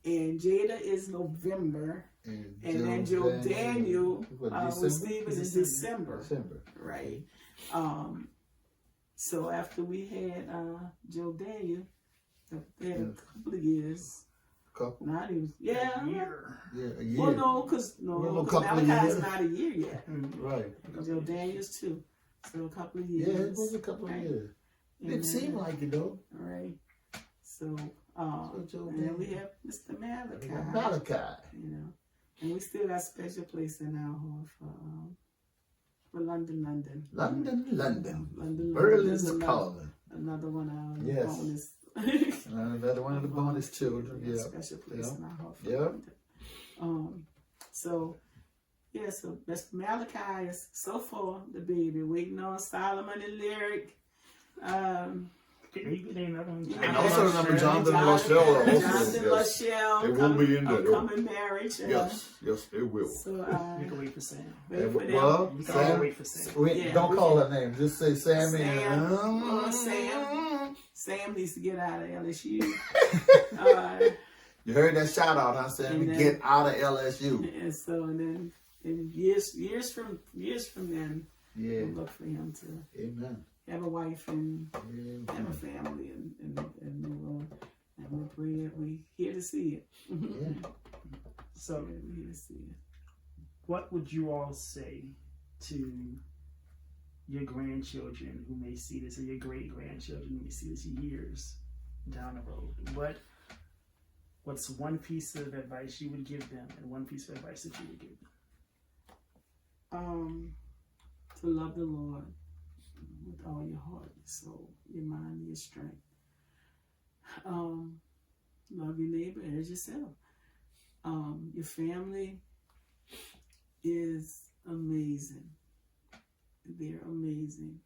and Jada is November, and then Joe Daniel was leaving in December. Right. So after we had Joe Daniel, they had a couple of years. Couple. Not even, A year. Yeah, a year. Well, no, because Malachi's not a year yet. Right. Joe Daniel's too. So a couple of Yeah, years. it was a couple of years. It And didn't seem like it though. All right. So, Joe and then we Daniel. have Mr. Malachi. Malachi. You know, and we still got a special place in our heart for London. Berlin's calling. Another one of our Yes. bonus. Another one of the bonus children. Yeah, Yeah. special place in our heart for Yeah. London. So Mr. Malachi is so far the baby, waiting on Solomon and Lyric. And also remember Jonathan Lachelle. Jonathan Lachelle. It will be in there. Upcoming marriage. Yes, it will. So, You can wait for Sam. wait for them. Well, You can Sam, wait for Sam. don't call her name. Just say Sammy. Sam needs to get out of LSU. You heard that shout out, huh, Sammy? And Get out of LSU. And so, and then years from then, Yeah. we'll look for him to Amen. have a wife and Amen. have a family and move on. And we pray that we here to see it. Yeah. So, We're here to see it. what would you all say to your grandchildren who may see this, or your great grandchildren who may see this years down the road? What's one piece of advice you would give them, and one piece of advice that you would give them? To love the Lord with all your heart, your soul, your mind, your strength. Love your neighbor as yourself. Your family is amazing. They're amazing.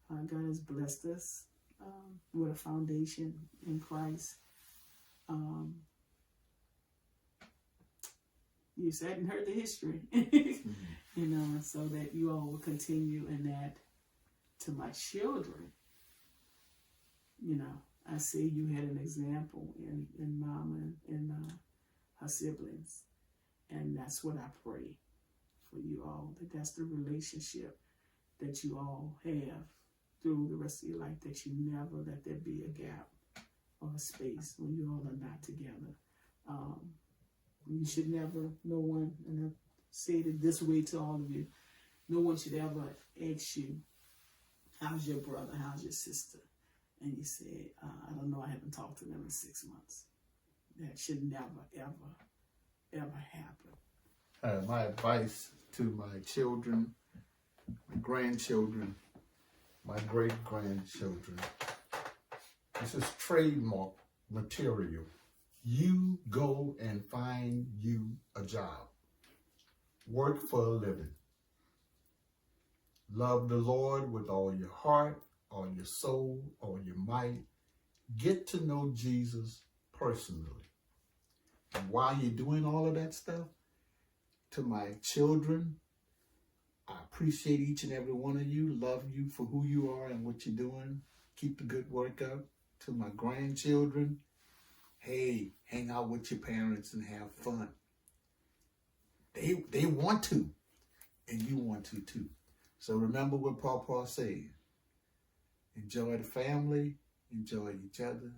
God has blessed us with a foundation in Christ. You said and heard the history, you know, so that you all will continue in that. To my children, you know, I see you had an example in Mama and her siblings, and that's what I pray for you all, that's the relationship that you all have through the rest of your life, that you never let there be a gap or a space when you all are not together. You should never, no one, and I say it this way to all of you, no one should ever ask you, how's your brother, how's your sister? And you say, I don't know, I haven't talked to them in 6 months. That should never, ever happen. My advice to my children, my grandchildren, my great-grandchildren, this is trademark material. You go and find you a job. Work for a living. Love the Lord with all your heart, all your soul, all your might. Get to know Jesus personally. And while you're doing all of that stuff, to my children, I appreciate each and every one of you, love you for who you are and what you're doing. Keep the good work up. To my grandchildren, hey, hang out with your parents and have fun. They want to, and you want to too. So remember what Papa said. Enjoy the family, enjoy each other,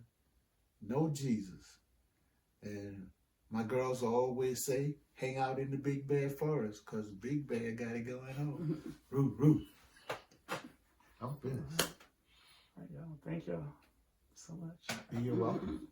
know Jesus. And my girls always say, hang out in the big bad forest, because Big Bad got it going on. Roo, roo. I'm finished. All right, y'all. Thank y'all so much. You're welcome.